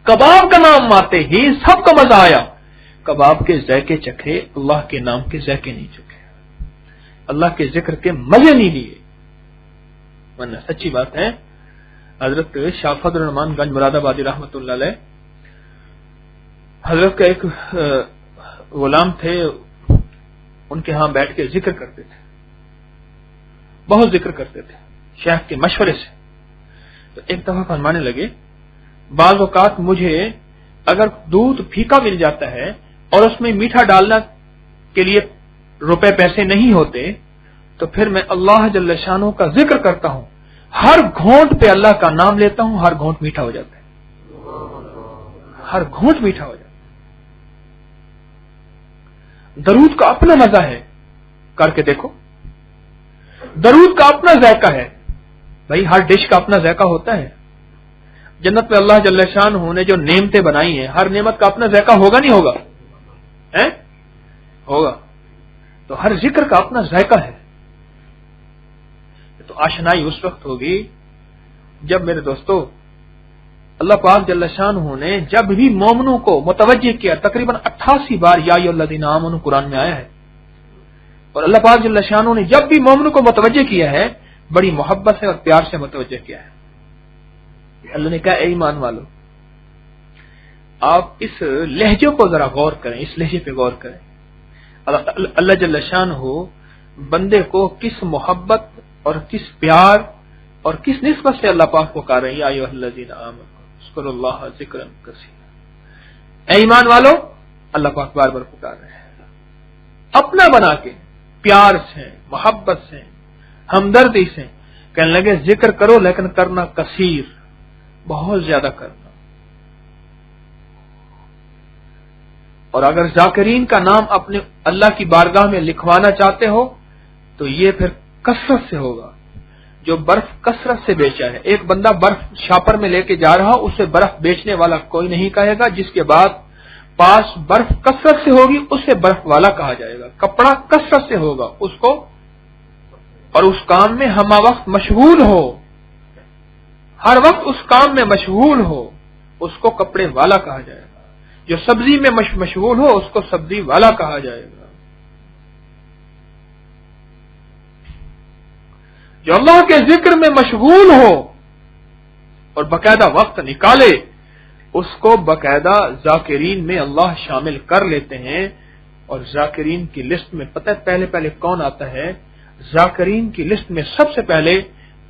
کباب کا نام آتے ہی سب کو مزہ آیا۔ کباب کے ذائقے چکھے، اللہ کے نام کے ذائقے نہیں چکھے، اللہ کے ذکر کے مزے نہیں لیے۔ ورنہ سچی بات ہے، حضرت شاہ فضل الرحمان گنج مراد آبادی رحمۃ اللہ علیہ، حضرت کا ایک غلام تھے، ان کے ہاں بیٹھ کے ذکر کرتے تھے، بہت ذکر کرتے تھے شیخ کے مشورے سے۔ تو ایک دفعہ فرمانے لگے بعض اوقات مجھے اگر دودھ پھیکا مل جاتا ہے اور اس میں میٹھا ڈالنا کے لیے روپے پیسے نہیں ہوتے تو پھر میں اللہ جل شانہ کا ذکر کرتا ہوں، ہر گھونٹ پہ اللہ کا نام لیتا ہوں، ہر گھونٹ میٹھا ہو جاتا ہے، ہر گھونٹ میٹھا ہو جاتا ہے۔ درود کا اپنا مزہ ہے، کر کے دیکھو، درود کا اپنا ذائقہ ہے۔ بھائی ہر ڈش کا اپنا ذائقہ ہوتا ہے۔ جنت میں اللہ جل شانہ نے جو نعمتیں بنائی ہیں، ہر نعمت کا اپنا ذائقہ ہوگا نہیں ہوگا؟ ہوگا۔ تو ہر ذکر کا اپنا ذائقہ ہے۔ تو آشنائی اس وقت ہوگی جب میرے دوستو اللہ پاک جل شانہ نے جب بھی مومنوں کو متوجہ کیا، تقریباً 88 بار یا ایھا الذین آمنوا قرآن میں آیا ہے، اور اللہ پاک جل شانہ نے جب بھی مومنوں کو متوجہ کیا ہے بڑی محبت سے اور پیار سے متوجہ کیا ہے۔ اللہ نے کہا اے ایمان والو، آپ اس لہجے کو ذرا غور کریں، اس لہجے پہ غور کریں۔ اللہ جل شانہ بندے کو کس محبت اور کس پیار اور کس نسبت سے اللہ پاک پکار رہے ہیں، یا ایھا الذین آمنوا اذکروا اللہ ذکرا کثیرا۔ اے ایمان والو، اللہ پاک بار بار پکار رہے ہیں، اپنا بنا کے پیار سے، محبت سے، ہمدردی سے کہنے لگے ذکر کرو لیکن کرنا کثیر، بہت زیادہ کرنا۔ اور اگر ذاکرین کا نام اپنے اللہ کی بارگاہ میں لکھوانا چاہتے ہو تو یہ پھر کثرت سے ہوگا۔ جو برف کثرت سے بیچا ہے، ایک بندہ برف شاپر میں لے کے جا رہا، اسے برف بیچنے والا کوئی نہیں کہے گا، جس کے بعد پاس برف کثرت سے ہوگی اسے برف والا کہا جائے گا۔ کپڑا کثرت سے ہوگا اس کو، اور اس کام میں ہمہ وقت مشغول ہو، ہر وقت اس کام میں مشغول ہو، اس کو کپڑے والا کہا جائے گا۔ جو سبزی میں مشغول ہو اس کو سبزی والا کہا جائے گا۔ جو اللہ کے ذکر میں مشغول ہو اور باقاعدہ وقت نکالے، اس کو باقاعدہ ذاکرین میں اللہ شامل کر لیتے ہیں۔ اور ذاکرین کی لسٹ میں پتہ پہلے کون آتا ہے؟ ذاکرین کی لسٹ میں سب سے پہلے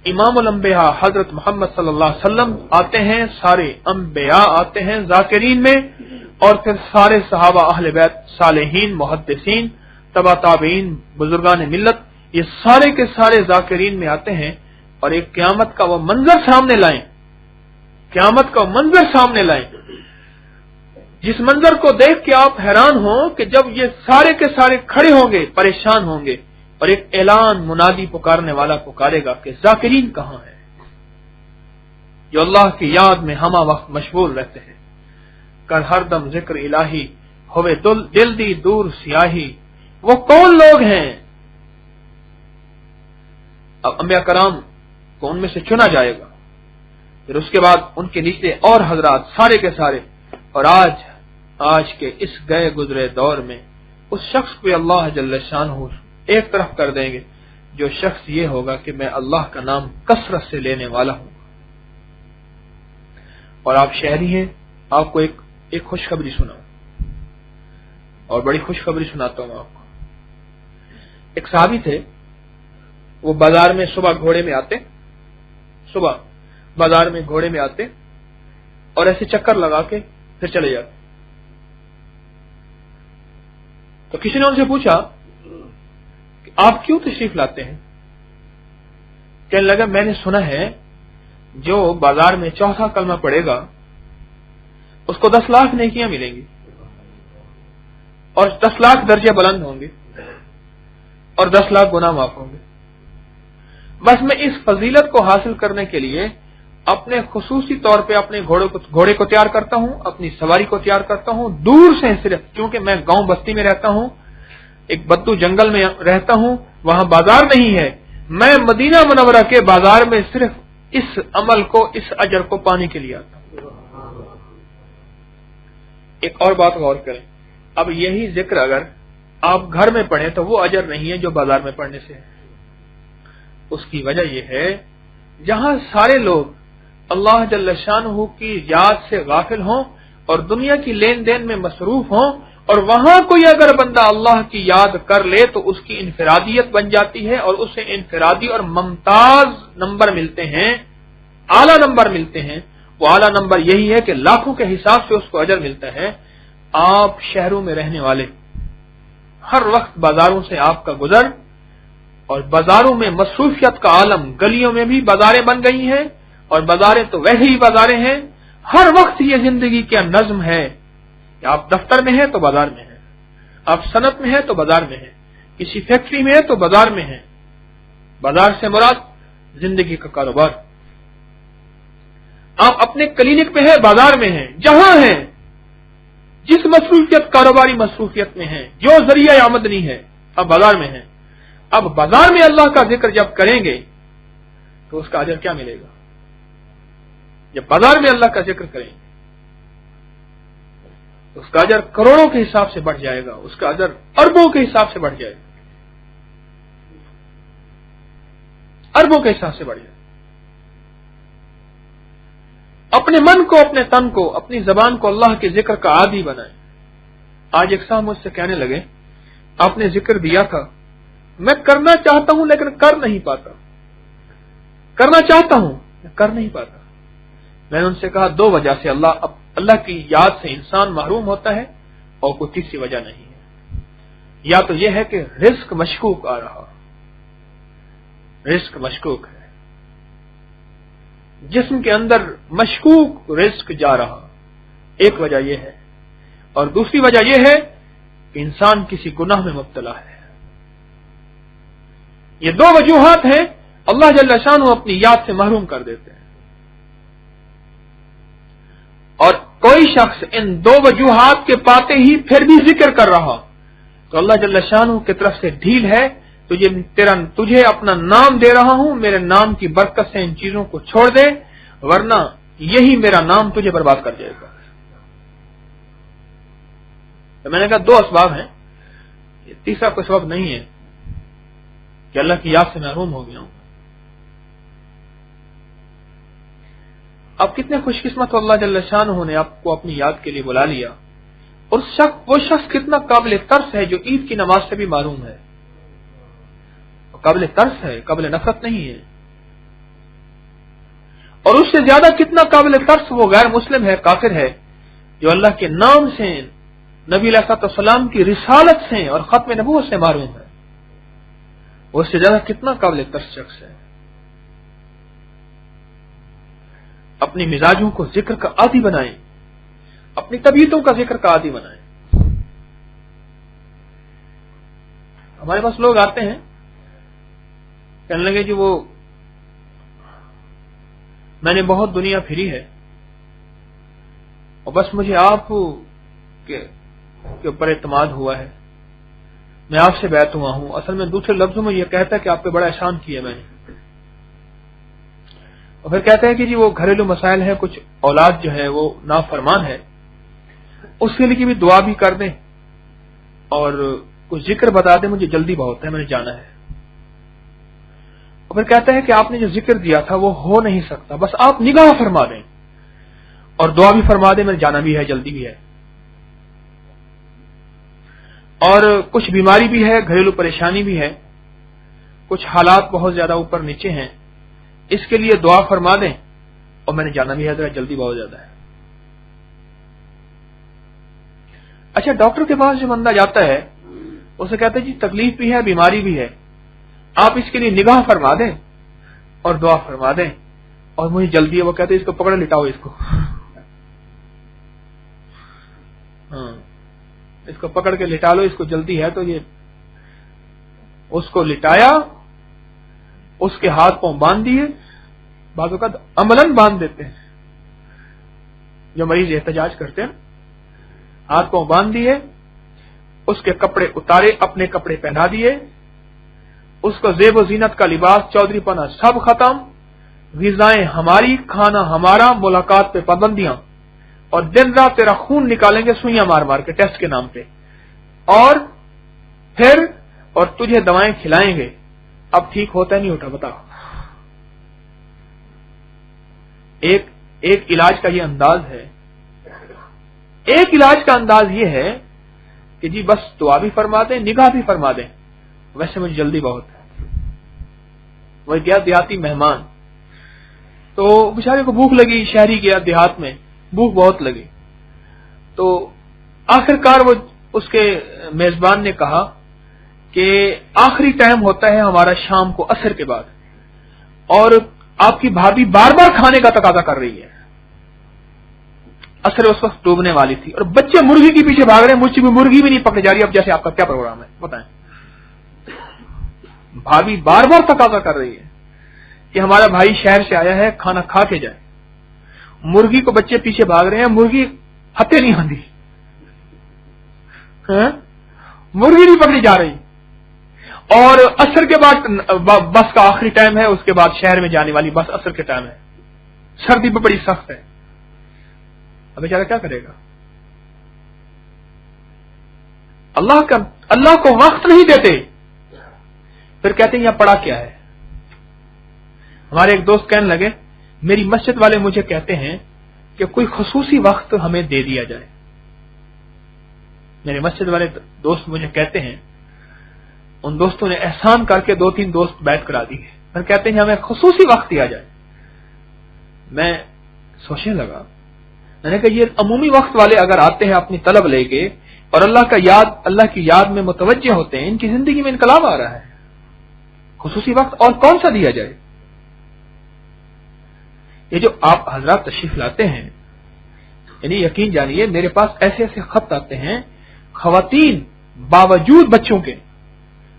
امام الانبیاء حضرت محمد صلی اللہ علیہ وسلم آتے ہیں، سارے انبیاء آتے ہیں ذاکرین میں، اور پھر سارے صحابہ اہل بیت، صالحین، محدثین، تبع تابعین، بزرگان ملت، یہ سارے کے سارے ذاکرین میں آتے ہیں۔ اور ایک قیامت کا وہ منظر سامنے لائیں، قیامت کا منظر سامنے لائیں، جس منظر کو دیکھ کے آپ حیران ہوں کہ جب یہ سارے کے سارے کھڑے ہوں گے، پریشان ہوں گے، اور ایک اعلان منادی پکارنے والا پکارے گا کہ ذاکرین کہاں ہے، جو اللہ کی یاد میں ہمہ وقت مشغول رہتے ہیں۔ کر ہر دم ذکر الہی ہوئے دل دی دور سیاہی، وہ کون لوگ ہیں؟ اب انبیاء کرام کو ان میں سے چنا جائے گا، پھر اس کے بعد ان کے نیچے اور حضرات سارے کے سارے، اور آج کے اس گئے گزرے دور میں اس شخص کو اللہ جل شانہ ایک طرف کر دیں گے، جو شخص یہ ہوگا کہ میں اللہ کا نام کثرت سے لینے والا ہوں۔ اور آپ شہری ہیں، آپ کو ایک خوشخبری سناؤں، اور بڑی خوشخبری سناتا ہوں آپ کو۔ ایک صحابی تھے، وہ بازار میں صبح گھوڑے میں آتے، صبح بازار میں گھوڑے میں آتے اور ایسے چکر لگا کے پھر چلے جاتے۔ تو کسی نے ان سے پوچھا کہ آپ کیوں تشریف لاتے ہیں؟ کہنے لگا میں نے سنا ہے جو بازار میں چوتھا کلمہ پڑے گا اس کو 10 لاکھ نیکیاں ملیں گی، اور 10 لاکھ درجے بلند ہوں گے، اور 10 لاکھ گناہ معاف ہوں گے۔ بس میں اس فضیلت کو حاصل کرنے کے لیے اپنے خصوصی طور پہ اپنے گھوڑے کو تیار کرتا ہوں، اپنی سواری کو تیار کرتا ہوں، دور سے، صرف کیونکہ میں گاؤں بستی میں رہتا ہوں، ایک بدو جنگل میں رہتا ہوں، وہاں بازار نہیں ہے، میں مدینہ منورہ کے بازار میں صرف اس عمل کو، اس اجر کو پانے کے لیے آتا ہوں۔ ایک اور بات غور کریں، اب یہی ذکر اگر آپ گھر میں پڑھیں تو وہ اجر نہیں ہے جو بازار میں پڑھنے سے ہے۔ اس کی وجہ یہ ہے جہاں سارے لوگ اللہ جل شانہ کی یاد سے غافل ہوں اور دنیا کی لین دین میں مصروف ہوں، اور وہاں کوئی اگر بندہ اللہ کی یاد کر لے تو اس کی انفرادیت بن جاتی ہے، اور اسے انفرادی اور ممتاز نمبر ملتے ہیں، اعلیٰ نمبر ملتے ہیں۔ وہ اعلیٰ نمبر یہی ہے کہ لاکھوں کے حساب سے اس کو اجر ملتا ہے۔ آپ شہروں میں رہنے والے، ہر وقت بازاروں سے آپ کا گزر، اور بازاروں میں مصروفیت کا عالم، گلیوں میں بھی بازاریں بن گئی ہیں، اور بازاریں تو ویسے ہی بازاریں ہیں، ہر وقت یہ زندگی کا نظم ہے کہ آپ دفتر میں ہیں تو بازار میں ہیں، آپ صنعت میں ہیں تو بازار میں ہیں، کسی فیکٹری میں ہیں تو بازار میں ہیں۔ بازار سے مراد زندگی کا کاروبار۔ آپ اپنے کلینک میں ہیں، بازار میں ہیں، جہاں ہیں، جس مصروفیت، کاروباری مصروفیت میں ہیں، جو ذریعہ آمدنی ہے، آپ بازار میں ہیں۔ اب بازار میں اللہ کا ذکر جب کریں گے تو اس کا اجر کیا ملے گا؟ جب بازار میں اللہ کا ذکر کریں گے تو اس کا اجر کروڑوں کے حساب سے بڑھ جائے گا، اس کا اجر اربوں کے حساب سے بڑھ جائے گا، اربوں کے حساب سے بڑھ جائے گا۔ اپنے من کو، اپنے تن کو، اپنی زبان کو اللہ کے ذکر کا عادی بنائیں۔ آج ایک صاحب مجھ سے کہنے لگے آپ نے ذکر دیا تھا، میں کرنا چاہتا ہوں لیکن کر نہیں پاتا، کرنا چاہتا ہوں کر نہیں پاتا۔ میں نے ان سے کہا 2 وجہ سے اللہ کی یاد سے انسان محروم ہوتا ہے، اور کوئی تیسری وجہ نہیں ہے۔ یا تو یہ ہے کہ رزق مشکوک آ رہا، رزق مشکوک ہے، جسم کے اندر مشکوک رزق جا رہا، ایک وجہ یہ ہے، اور دوسری وجہ یہ ہے کہ انسان کسی گناہ میں مبتلا ہے۔ یہ دو وجوہات ہیں، اللہ جل شانہ اپنی یاد سے محروم کر دیتے ہیں، اور کوئی شخص ان دو وجوہات کے پاتے ہی پھر بھی ذکر کر رہا تو اللہ جل شانہ کی طرف سے ڈھیل ہے، تجھے اپنا نام دے رہا ہوں، میرے نام کی برکت سے ان چیزوں کو چھوڑ دے، ورنہ یہی میرا نام تجھے برباد کر جائے گا۔ تو میں نے کہا دو اسباب ہیں، یہ تیسرا کوئی سبب نہیں ہے کہ اللہ کی یاد سے محروم ہو گیا ہوں۔ اب کتنے خوش قسمت ہو، اللہ جل شانہ نے آپ کو اپنی یاد کے لیے بلا لیا، اور وہ شخص کتنا قابل ترس ہے جو عید کی نماز سے بھی معروم ہے، قابل ترس ہے، قابل نفرت نہیں ہے۔ اور اس سے زیادہ کتنا قابل ترس وہ غیر مسلم ہے، کافر ہے، جو اللہ کے نام سے، نبی علیہ السلام کی رسالت سے اور ختم نبوت سے معروم ہے، اس سے زیادہ کتنا قابل ترس شخص ہے۔ اپنی مزاجوں کو ذکر کا عادی بنائیں، اپنی طبیعتوں کا ذکر کا عادی بنائیں۔ ہمارے پاس لوگ آتے ہیں، کہنے لگے جی وہ میں نے بہت دنیا پھری ہے اور بس مجھے آپ کے اوپر اعتماد ہوا ہے، میں آپ سے بیعت ہوا ہوں۔ اصل میں دوسرے لفظوں میں یہ کہتا ہے کہ آپ پہ بڑا احسان کیا میں نے، اور پھر کہتے ہیں کہ جی وہ گھریلو مسائل ہیں، کچھ اولاد جو ہے وہ نافرمان ہے، اس کے لیے بھی دعا بھی کر دیں اور کچھ ذکر بتا دیں، مجھے جلدی بہت ہے، میں نے جانا ہے۔ اور پھر کہتے ہیں کہ آپ نے جو ذکر دیا تھا وہ ہو نہیں سکتا، بس آپ نگاہ فرما دیں اور دعا بھی فرما دیں، میں جانا بھی ہے، جلدی بھی ہے۔ اور کچھ بیماری بھی ہے، گھریلو پریشانی بھی ہے، کچھ حالات بہت زیادہ اوپر نیچے ہیں، اس کے لیے دعا فرما دیں اور میں نے جانا بھی ہے، ذرا جلدی بہت زیادہ ہے۔ اچھا، ڈاکٹر کے پاس جو بندہ جاتا ہے اسے کہتے ہیں جی تکلیف بھی ہے، بیماری بھی ہے، آپ اس کے لیے نگاہ فرما دیں اور دعا فرما دیں اور مجھے جلدی ہے۔ وہ کہتے ہیں اس کو پکڑ لٹاؤ، اس کو اس کو پکڑ کے لٹا لو، اس کو جلدی ہے۔ تو یہ اس کو لٹایا، اس کے ہاتھ پاؤں باندھ دیے، بعض اوقات عملاً باندھ دیتے ہیں، جو مریض احتجاج کرتے ہیں، ہاتھ پاؤں باندھ دیے، اس کے کپڑے اتارے، اپنے کپڑے پہنا دیے، اس کو زیب و زینت کا لباس، چودھری پنا سب ختم، غذائیں ہماری، کھانا ہمارا، ملاقات پہ پابندیاں، اور دن رات تیرا خون نکالیں گے سوئیاں مار مار کے ٹیسٹ کے نام پہ، اور پھر اور تجھے دوائیں کھلائیں گے۔ اب ٹھیک ہوتا ہے نہیں ہوتا بتا؟ ایک علاج کا یہ انداز ہے، ایک علاج کا انداز یہ ہے کہ جی بس دعا بھی فرما دیں، نگاہ بھی فرما دیں، ویسے مجھے جلدی بہت ہے۔ وہ گیا دیہاتی مہمان، تو بیچارے کو بھوک لگی، شہری گیا دیہات میں، بھوک بہت لگی، تو آخر کار وہ اس کے میزبان نے کہا کہ آخری ٹائم ہوتا ہے ہمارا شام کو عصر کے بعد، اور آپ کی بھابھی بار بار کھانے کا تقاضا کر رہی ہے۔ عصر اس وقت ڈوبنے والی تھی اور بچے مرغی کے پیچھے بھاگ رہے ہیں، مجھ میں مرغی بھی نہیں پکڑی جا رہی۔ اب جیسے آپ کا کیا پروگرام ہے بتائیں؟ بھابھی بار بار تقاضا کر رہی ہے کہ ہمارا بھائی شہر سے آیا ہے، کھانا کھا کے جائے۔ مرغی کو بچے پیچھے بھاگ رہے ہیں، مرغی ہتے نہیں آندی، مرغی نہیں پکڑی جا رہی، اور عصر کے بعد بس کا آخری ٹائم ہے، اس کے بعد شہر میں جانے والی بس عصر کے ٹائم ہے، سردی بھی بڑی سخت ہے۔ اب بیچارہ کیا کرے گا؟ اللہ کو وقت نہیں دیتے، پھر کہتے ہیں یہاں پڑا کیا ہے۔ ہمارے ایک دوست کہنے لگے میری مسجد والے مجھے کہتے ہیں کہ کوئی خصوصی وقت ہمیں دے دیا جائے۔ میرے مسجد والے دوست مجھے کہتے ہیں، ان دوستوں نے احسان کر کے 2-3 دوست بیعت کرا دی ہے، پھر کہتے ہیں ہمیں خصوصی وقت دیا جائے۔ میں سوچنے لگا، میں نے کہا یہ عمومی وقت والے اگر آتے ہیں اپنی طلب لے کے اور اللہ کی یاد میں متوجہ ہوتے ہیں، ان کی زندگی میں انقلاب آ رہا ہے۔ خصوصی وقت اور کون سا دیا جائے؟ یہ جو آپ حضرات تشریف لاتے ہیں، یعنی یقین جانیے میرے پاس ایسے ایسے خط آتے ہیں، خواتین باوجود بچوں کے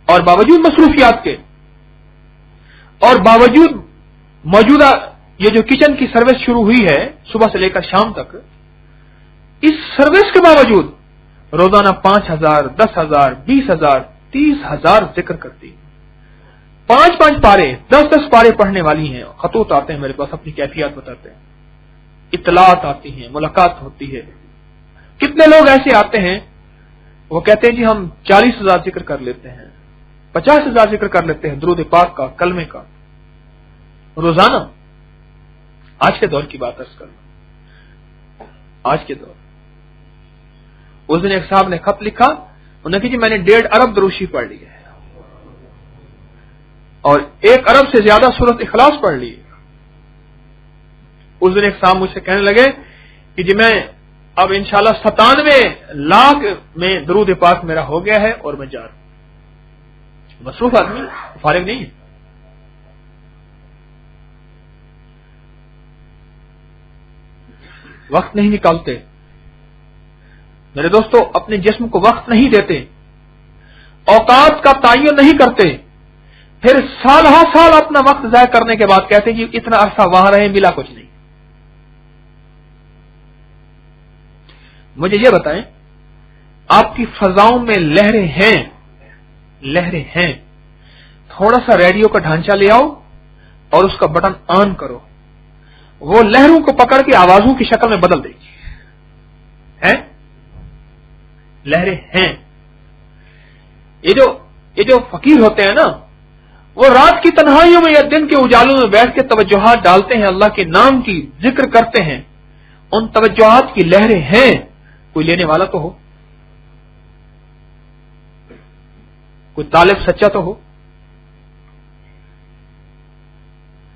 اور باوجود مصروفیات کے اور باوجود موجودہ یہ جو کچن کی سروس شروع ہوئی ہے صبح سے لے کر شام تک، اس سروس کے باوجود روزانہ 5,000 10,000 20,000 30,000 ذکر کرتی، 5 پارے 10 پارے پڑھنے والی ہیں، خطوط آتے ہیں میرے پاس، اپنی کیفیات بتاتے ہیں، اطلاعات آتی ہیں، ملاقات ہوتی ہے۔ کتنے لوگ ایسے آتے ہیں وہ کہتے ہیں جی ہم 40,000 ذکر کر لیتے ہیں، 50,000 ذکر کر لیتے ہیں درود پاک کا، کلمے کا روزانہ۔ آج کے دور کی بات عرض کروں، آج کے دور، اس دن ایک صاحب نے خط لکھا، انہوں نے کہا جی میں نے 1.5 ارب دروشی پڑھ لی ہے اور 1 ارب سے زیادہ سورۃ اخلاص پڑھ لی ہے۔ اس دن ایک صاحب مجھ سے کہنے لگے کہ جی میں اب انشاءاللہ 97 لاکھ میں درود پاک میرا ہو گیا ہے اور میں جا رہا ہوں۔ مصروف آدمی، فارغ نہیں ہے۔ وقت نہیں نکالتے میرے دوستو، اپنے جسم کو وقت نہیں دیتے، اوقات کا تعین نہیں کرتے، پھر سال ہا سال اپنا وقت ضائع کرنے کے بعد کہتے ہیں جی اتنا عرصہ وہاں رہے ملا کچھ نہیں۔ مجھے یہ بتائیں، آپ کی فضاؤں میں لہریں ہیں، تھوڑا سا ریڈیو کا ڈھانچہ لے آؤ اور اس کا بٹن آن کرو، وہ لہروں کو پکڑ کے آوازوں کی شکل میں بدل دے گی۔ لہریں ہیں۔ یہ جو فقیر ہوتے ہیں نا، وہ رات کی تنہائیوں میں یا دن کے اجالوں میں بیٹھ کے توجہات ڈالتے ہیں، اللہ کے نام کی ذکر کرتے ہیں، ان توجہات کی لہریں ہیں، کوئی لینے والا تو ہو، کوئی طالب سچا تو ہو،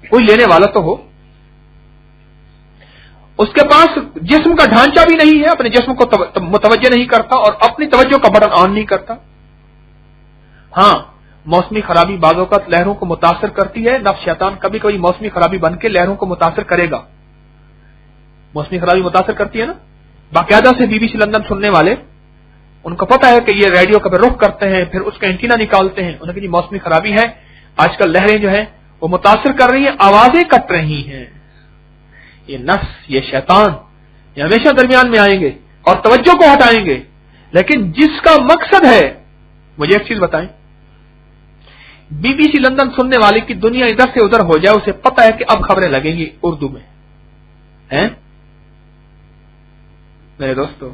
کوئی لینے والا تو ہو۔ اس کے پاس جسم کا ڈھانچہ بھی نہیں ہے، اپنے جسم کو متوجہ نہیں کرتا اور اپنی توجہ کا بٹن آن نہیں کرتا۔ ہاں، موسمی خرابی بعض اوقات لہروں کو متاثر کرتی ہے، نفس شیطان کبھی کبھی موسمی خرابی بن کے لہروں کو متاثر کرے گا۔ موسمی خرابی متاثر کرتی ہے نا، باقاعدہ سے BBC لندن سننے والے، ان کو پتا ہے کہ یہ ریڈیو کا رخ کرتے ہیں، پھر اس کا اینٹینا نکالتے ہیں، انہوں نے کہا جی موسمی خرابی ہے، آج کل لہریں جو ہیں وہ متاثر کر رہی ہیں، آوازیں کٹ رہی ہیں۔ یہ نفس، یہ شیطان، یہ ہمیشہ درمیان میں آئیں گے اور توجہ کو ہٹائیں گے، لیکن جس کا مقصد ہے، مجھے ایک چیز بتائیں، BBC لندن سننے والے کی دنیا ادھر سے ادھر ہو جائے، اسے پتا ہے کہ اب خبریں لگیں گی اردو میں، ہیں میرے دوستو؟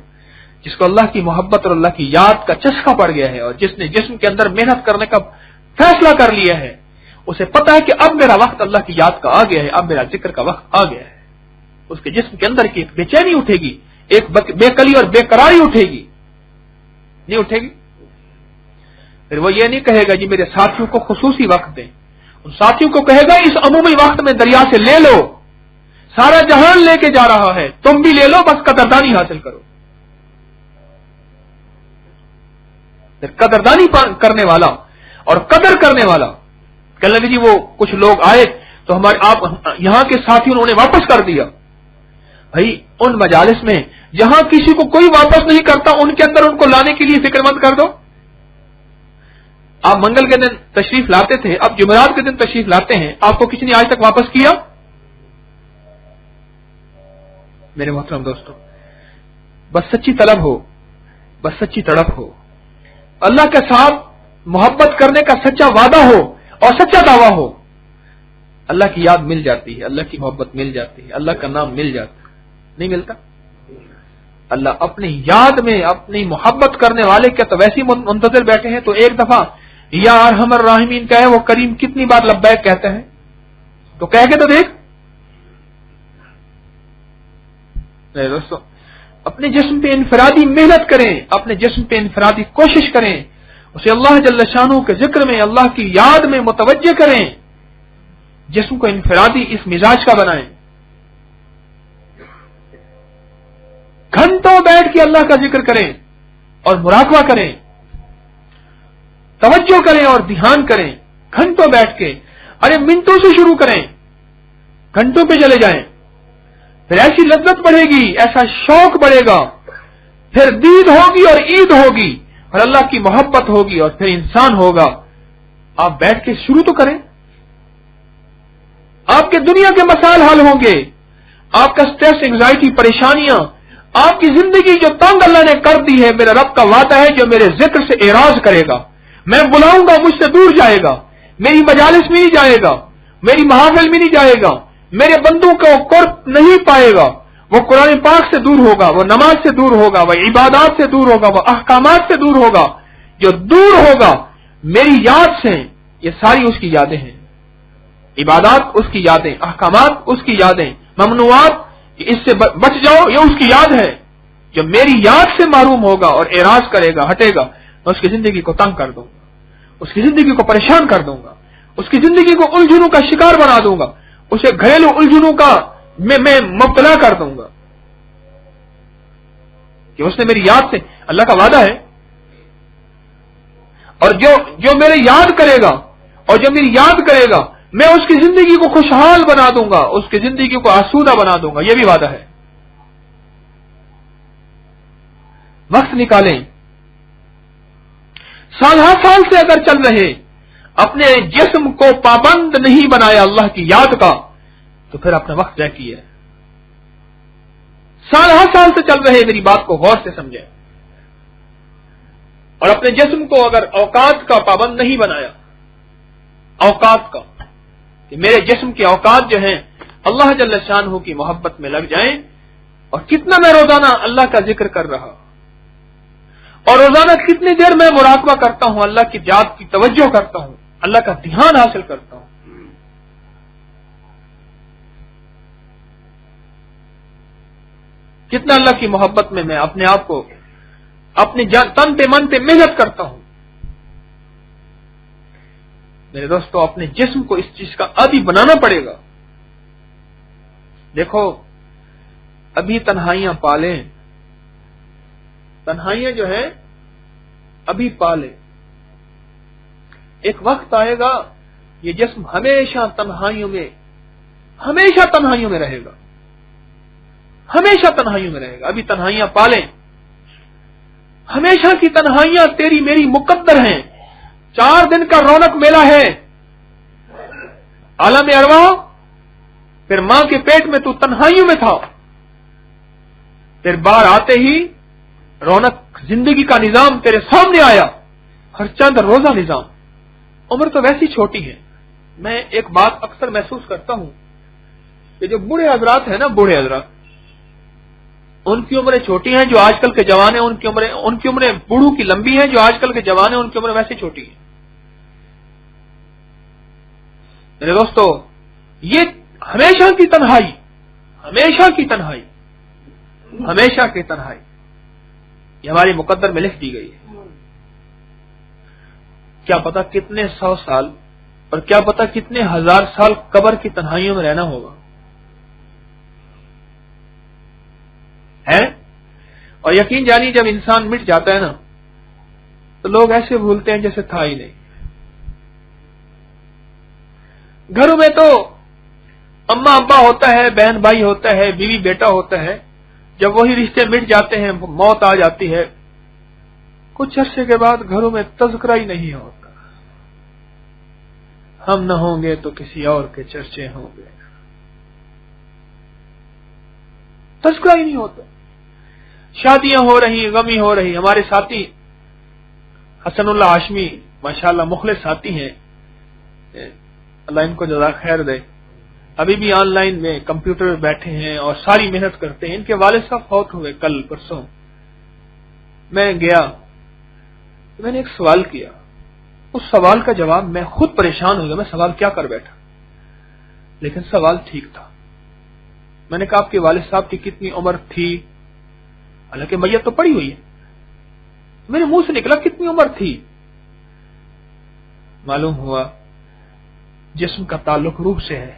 جس کو اللہ کی محبت اور اللہ کی یاد کا چسکا پڑ گیا ہے اور جس نے جسم کے اندر محنت کرنے کا فیصلہ کر لیا ہے، اسے پتا ہے کہ اب میرا وقت اللہ کی یاد کا آ گیا ہے، اب میرا ذکر کا وقت آ گیا ہے۔ اس کے جسم کے اندر کی ایک بے چینی اٹھے گی، ایک بے کلی اور بے قراری اٹھے گی، نہیں اٹھے گی؟ پھر وہ یہ نہیں کہے گا جی میرے ساتھیوں کو خصوصی وقت دیں، ان ساتھیوں کو کہے گا اس عمومی وقت میں دریا سے لے لو، سارا جہان لے کے جا رہا ہے، تم بھی لے لو، بس قدردانی حاصل کرو۔ پھر قدردانی کرنے والا اور قدر کرنے والا کہنے لگے جی وہ کچھ لوگ آئے تو ہمارے آپ یہاں کے ساتھی انہوں نے واپس کر دیا۔ بھائی ان مجالس میں جہاں کسی کو کوئی واپس نہیں کرتا، ان کے اندر ان کو لانے کے لیے فکر مند کر دو۔ آپ منگل کے دن تشریف لاتے تھے، اب جمعرات کے دن تشریف لاتے ہیں، آپ کو کسی نے آج تک واپس کیا؟ میرے محترم دوستو، بس سچی طلب ہو، بس سچی تڑپ ہو، اللہ کے ساتھ محبت کرنے کا سچا وعدہ ہو اور سچا دعویٰ ہو، اللہ کی یاد مل جاتی ہے، اللہ کی محبت مل جاتی ہے، اللہ کا نام مل جاتا ہے۔ نہیں ملتا؟ اللہ اپنی یاد میں اپنی محبت کرنے والے کیا تو ویسے منتظر بیٹھے ہیں، تو ایک دفعہ یا ارحم الراحمین کہے وہ کریم کتنی بار لبیک کہتے ہیں، تو کہہ کے تو دیکھ۔ میرے دوستو، اپنے جسم پہ انفرادی محنت کریں، اپنے جسم پہ انفرادی کوشش کریں، اسے اللہ جل شانہ کے ذکر میں، اللہ کی یاد میں متوجہ کریں، جسم کو انفرادی اس مزاج کا بنائیں، گھنٹوں بیٹھ کے اللہ کا ذکر کریں اور مراقبہ کریں، توجہ کریں اور دھیان کریں، گھنٹوں بیٹھ کے، ارے منٹوں سے شروع کریں، گھنٹوں پہ چلے جائیں، پھر ایسی لذت بڑھے گی، ایسا شوق بڑھے گا، پھر دید ہوگی اور عید ہوگی اور اللہ کی محبت ہوگی اور پھر انسان ہوگا۔ آپ بیٹھ کے شروع تو کریں، آپ کے دنیا کے مسائل حل ہوں گے، آپ کا سٹریس، انگزائٹی، پریشانیاں، آپ کی زندگی جو تنگ اللہ نے کر دی ہے، میرا رب کا وعدہ ہے جو میرے ذکر سے اعراض کرے گا، میں بلاؤں گا مجھ سے دور جائے گا، میری مجالس میں نہیں جائے گا، میری محافل میں نہیں جائے گا، میرے بندوں کو قرب نہیں پائے گا، وہ قرآن پاک سے دور ہوگا، وہ نماز سے دور ہوگا، وہ عبادات سے دور ہوگا، وہ احکامات سے دور ہوگا۔ جو دور ہوگا میری یاد سے، یہ ساری اس کی یادیں ہیں، عبادات اس کی یادیں، احکامات اس کی یادیں، ممنوعات کہ اس سے بچ جاؤ یہ اس کی یاد ہے۔ جو میری یاد سے معروم ہوگا اور اعراض کرے گا، ہٹے گا، میں اس کی زندگی کو تنگ کر دوں گا، اس کی زندگی کو پریشان کر دوں گا، اس کی زندگی کو الجھنوں کا شکار بنا دوں گا، اسے گھریلو الجھنوں کا میں مبتلا کر دوں گا، کہ اس نے میری یاد سے، اللہ کا وعدہ ہے، اور جو میرے یاد کرے گا اور جو میری یاد کرے گا میں اس کی زندگی کو خوشحال بنا دوں گا، اس کی زندگی کو آسودہ بنا دوں گا، یہ بھی وعدہ ہے۔ وقت نکالیں، سال ہر سال سے اگر چل رہے، اپنے جسم کو پابند نہیں بنایا اللہ کی یاد کا، تو پھر اپنا وقت ضائع کیا ہے۔ سال ہر سال سے چل رہے، میری بات کو غور سے سمجھیں، اور اپنے جسم کو اگر اوقات کا پابند نہیں بنایا، اوقات کا، کہ میرے جسم کے اوقات جو ہیں اللہ جل شانہ کی محبت میں لگ جائیں، اور کتنا میں روزانہ اللہ کا ذکر کر رہا، اور روزانہ کتنی دیر میں مراقبہ کرتا ہوں، اللہ کی ذات کی توجہ کرتا ہوں، اللہ کا دھیان حاصل کرتا ہوں، کتنا اللہ کی محبت میں اپنے آپ کو اپنے تن پہ من پہ محنت کرتا ہوں۔ میرے دوستو، اپنے جسم کو اس چیز کا عادی بنانا پڑے گا۔ دیکھو، ابھی تنہائیاں پالیں، تنہائیاں جو ہے ابھی پالیں، ایک وقت آئے گا یہ جسم ہمیشہ تنہائیوں میں رہے گا، ہمیشہ تنہائیوں میں رہے گا۔ ابھی تنہائیاں پالیں، ہمیشہ کی تنہائیاں تیری میری مقدر ہیں۔ 4 دن کا رونق میلہ ہے عالم ارواح، پھر ماں کے پیٹ میں تو تنہائیوں میں تھا، پھر باہر آتے ہی رونق زندگی کا نظام تیرے سامنے آیا، ہر چند روزہ نظام۔ عمر تو ویسی چھوٹی ہے۔ میں ایک بات اکثر محسوس کرتا ہوں کہ جو بوڑھے حضرات ہیں نا، بوڑھے حضرات، ان کی عمریں چھوٹی ہیں جو آج کل کے جوان ہیں، ان کی عمریں بوڑھوں کی لمبی ہیں جو آج کل کے جوان ہیں، ان کی عمریں ویسے چھوٹی ہیں۔ میرے دوستو، یہ ہمیشہ کی تنہائی، ہمیشہ کی تنہائی، ہمیشہ کی تنہائی، یہ ہماری مقدر میں لکھ دی گئی ہے۔ کیا پتا کتنے 100 سال اور کیا پتا کتنے 1000 سال قبر کی تنہائیوں میں رہنا ہوگا، ہے؟ اور یقین جانی جب انسان مٹ جاتا ہے نا تو لوگ ایسے بھولتے ہیں جیسے تھا ہی نہیں۔ گھروں میں تو اماں ابا ہوتا ہے، بہن بھائی ہوتا ہے، بیوی بیٹا ہوتا ہے، جب وہی رشتے مٹ جاتے ہیں، موت آ جاتی ہے، کچھ عرصے کے بعد گھروں میں تذکرہ ہی نہیں ہوتا۔ ہم نہ ہوں گے تو کسی اور کے چرچے ہوں گے، تذکرہ ہی نہیں ہوتا۔ شادیاں ہو رہی، غمی ہو رہی۔ ہمارے ساتھی حسن اللہ ہاشمی ماشاءاللہ مخلص ساتھی ہیں، اللہ ان کو جزا خیر دے، ابھی بھی آن لائن میں کمپیوٹر میں بیٹھے ہیں اور ساری محنت کرتے ہیں۔ ان کے والد صاحب فوت ہوئے کل پرسوں۔ میں گیا، میں نے ایک سوال کیا، اس سوال کا جواب میں خود پریشان ہو گیا، میں سوال کیا کر بیٹھا، لیکن سوال ٹھیک تھا۔ میں نے کہا آپ کے والد صاحب کی کتنی عمر تھی؟ حالانکہ میت تو پڑی ہوئی ہے، میرے منہ سے نکلا کتنی عمر تھی؟ معلوم ہوا جسم کا تعلق روح سے ہے،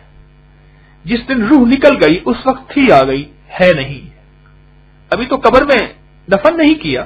جس دن روح نکل گئی اس وقت تھی آ گئی، ہے نہیں، ابھی تو قبر میں دفن نہیں کیا،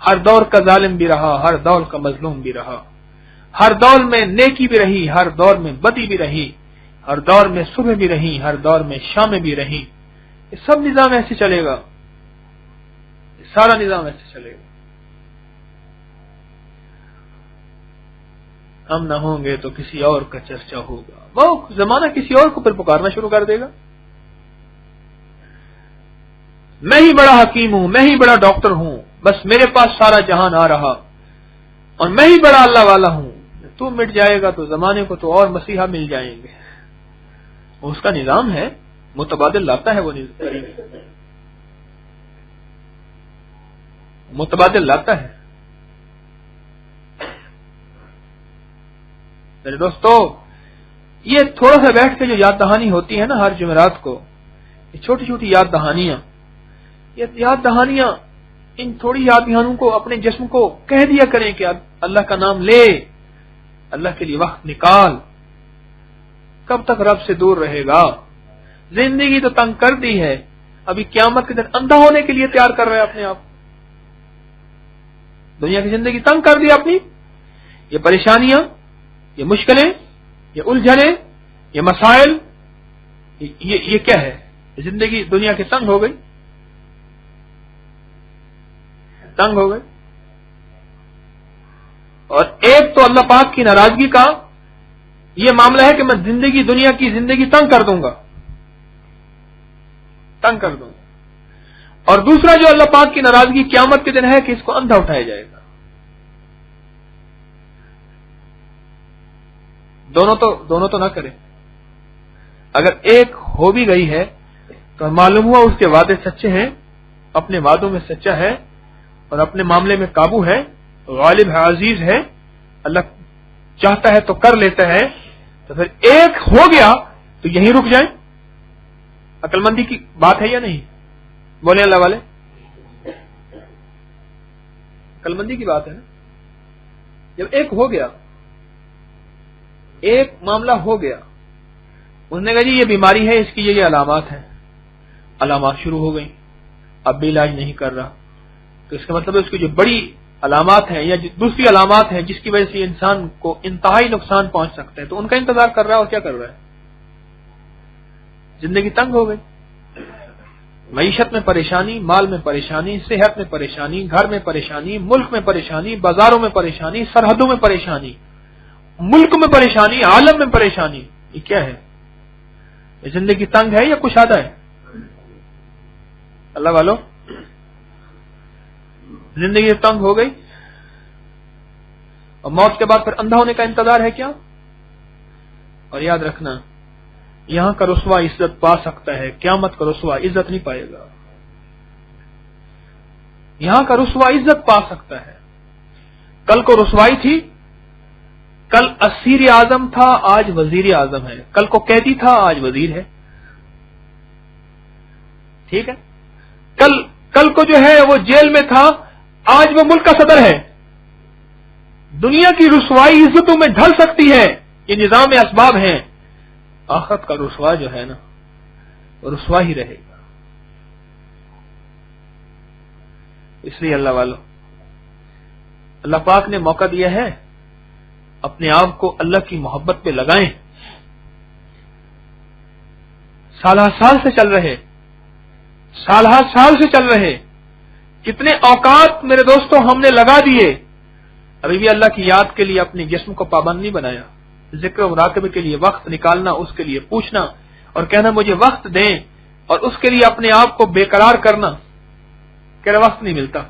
ہر دور کا ظالم بھی رہا، ہر دور کا مظلوم بھی رہا، ہر دور میں نیکی بھی رہی، ہر دور میں بدی بھی رہی، ہر دور میں صبح بھی رہی، ہر دور میں شامیں بھی رہی. یہ سب نظام ایسے چلے گا، سارا نظام ایسے چلے گا. ہم نہ ہوں گے تو کسی اور کا چرچا ہوگا. وہ زمانہ کسی اور کو پھر پکارنا شروع کر دے گا. میں ہی بڑا حکیم ہوں، میں ہی بڑا ڈاکٹر ہوں، بس میرے پاس سارا جہان آ رہا، اور میں ہی بڑا اللہ والا ہوں. تو مٹ جائے گا تو زمانے کو تو اور مسیحا مل جائیں گے. اس کا نظام ہے، متبادل لاتا ہے، وہ متبادل لاتا ہے. میرے دوستو، یہ تھوڑا سا بیٹھ کے جو یاد دہانی ہوتی ہے نا ہر جمعرات کو، یہ چھوٹی چھوٹی یاد دہانیاں، یہ یاد دہانیاں، ان تھوڑی یاد دہانیوں کو اپنے جسم کو کہہ دیا کریں کہ اللہ کا نام لے، اللہ کے لیے وقت نکال. کب تک رب سے دور رہے گا؟ زندگی تو تنگ کر دی ہے، ابھی قیامت کے دن اندھا ہونے کے لیے تیار کر رہے اپنے آپ. دنیا کی زندگی تنگ کر دی اپنی. یہ پریشانیاں، یہ مشکلیں، یہ الجھنیں، یہ مسائل، یہ کیا ہے؟ زندگی دنیا کی تنگ ہو گئی، تنگ ہو گئی. اور ایک تو اللہ پاک کی ناراضگی کا یہ معاملہ ہے کہ میں دنیا کی زندگی تنگ کر دوں گا، تنگ کر دوں گا. اور دوسرا جو اللہ پاک کی ناراضگی قیامت کے دن ہے کہ اس کو اندھا اٹھایا جائے گا. دونوں تو نہ کرے. اگر ایک ہو بھی گئی ہے تو معلوم ہوا اس کے وعدے سچے ہیں، اپنے وعدوں میں سچا ہے، اور اپنے معاملے میں قابو ہے، غالب ہے، عزیز ہے، اللہ چاہتا ہے تو کر لیتا ہے. تو پھر ایک ہو گیا تو یہیں رک جائیں. عقل مندی کی بات ہے یا نہیں؟ بولے اللہ والے، عقل مندی کی بات ہے نا. جب ایک ہو گیا، ایک معاملہ ہو گیا، اس نے کہا جی یہ بیماری ہے، اس کی یہ علامات ہیں، علامات شروع ہو گئی، اب بھی علاج نہیں کر رہا، تو اس کا مطلب ہے اس کی جو بڑی علامات ہیں یا دوسری علامات ہیں جس کی وجہ سے انسان کو انتہائی نقصان پہنچ سکتا ہے، تو ان کا انتظار کر رہا ہے. اور کیا کر رہا ہے؟ زندگی تنگ ہو گئی، معیشت میں پریشانی، مال میں پریشانی، صحت میں پریشانی، گھر میں پریشانی، ملک میں پریشانی، بازاروں میں پریشانی، سرحدوں میں پریشانی، ملک میں پریشانی، عالم میں پریشانی. یہ کیا ہے؟ یہ زندگی تنگ ہے یا کشادہ ہے؟ اللہ والو، زندگی تنگ ہو گئی اور موت کے بعد پھر اندھا ہونے کا انتظار ہے کیا؟ اور یاد رکھنا، یہاں کا رسوا عزت پا سکتا ہے، قیامت کا رسوا عزت نہیں پائے گا. یہاں کا رسوا عزت پا سکتا ہے. کل کو رسوائی تھی، کل اسیر اعظم تھا، آج وزیر اعظم ہے. کل کو قیدی تھا، آج وزیر ہے. ٹھیک ہے؟ کل کو جو ہے وہ جیل میں تھا، آج وہ ملک کا صدر ہے. دنیا کی رسوائی عزتوں میں ڈھل سکتی ہے، یہ نظام اسباب ہیں. آخرت کا رسوا جو ہے نا، وہ رسوا ہی رہے گا. اس لیے اللہ والو، اللہ پاک نے موقع دیا ہے، اپنے آپ کو اللہ کی محبت پہ لگائیں. سالہ سال سے چل رہے، سالہ سال سے چل رہے، کتنے اوقات میرے دوستوں ہم نے لگا دیے. ابھی بھی اللہ کی یاد کے لیے اپنے جسم کو پابند نہیں بنایا. ذکر و مراقبے کے لیے وقت نکالنا، اس کے لیے پوچھنا اور کہنا مجھے وقت دیں، اور اس کے لیے اپنے آپ کو بے قرار کرنا. کہہ رہا وقت نہیں ملتا،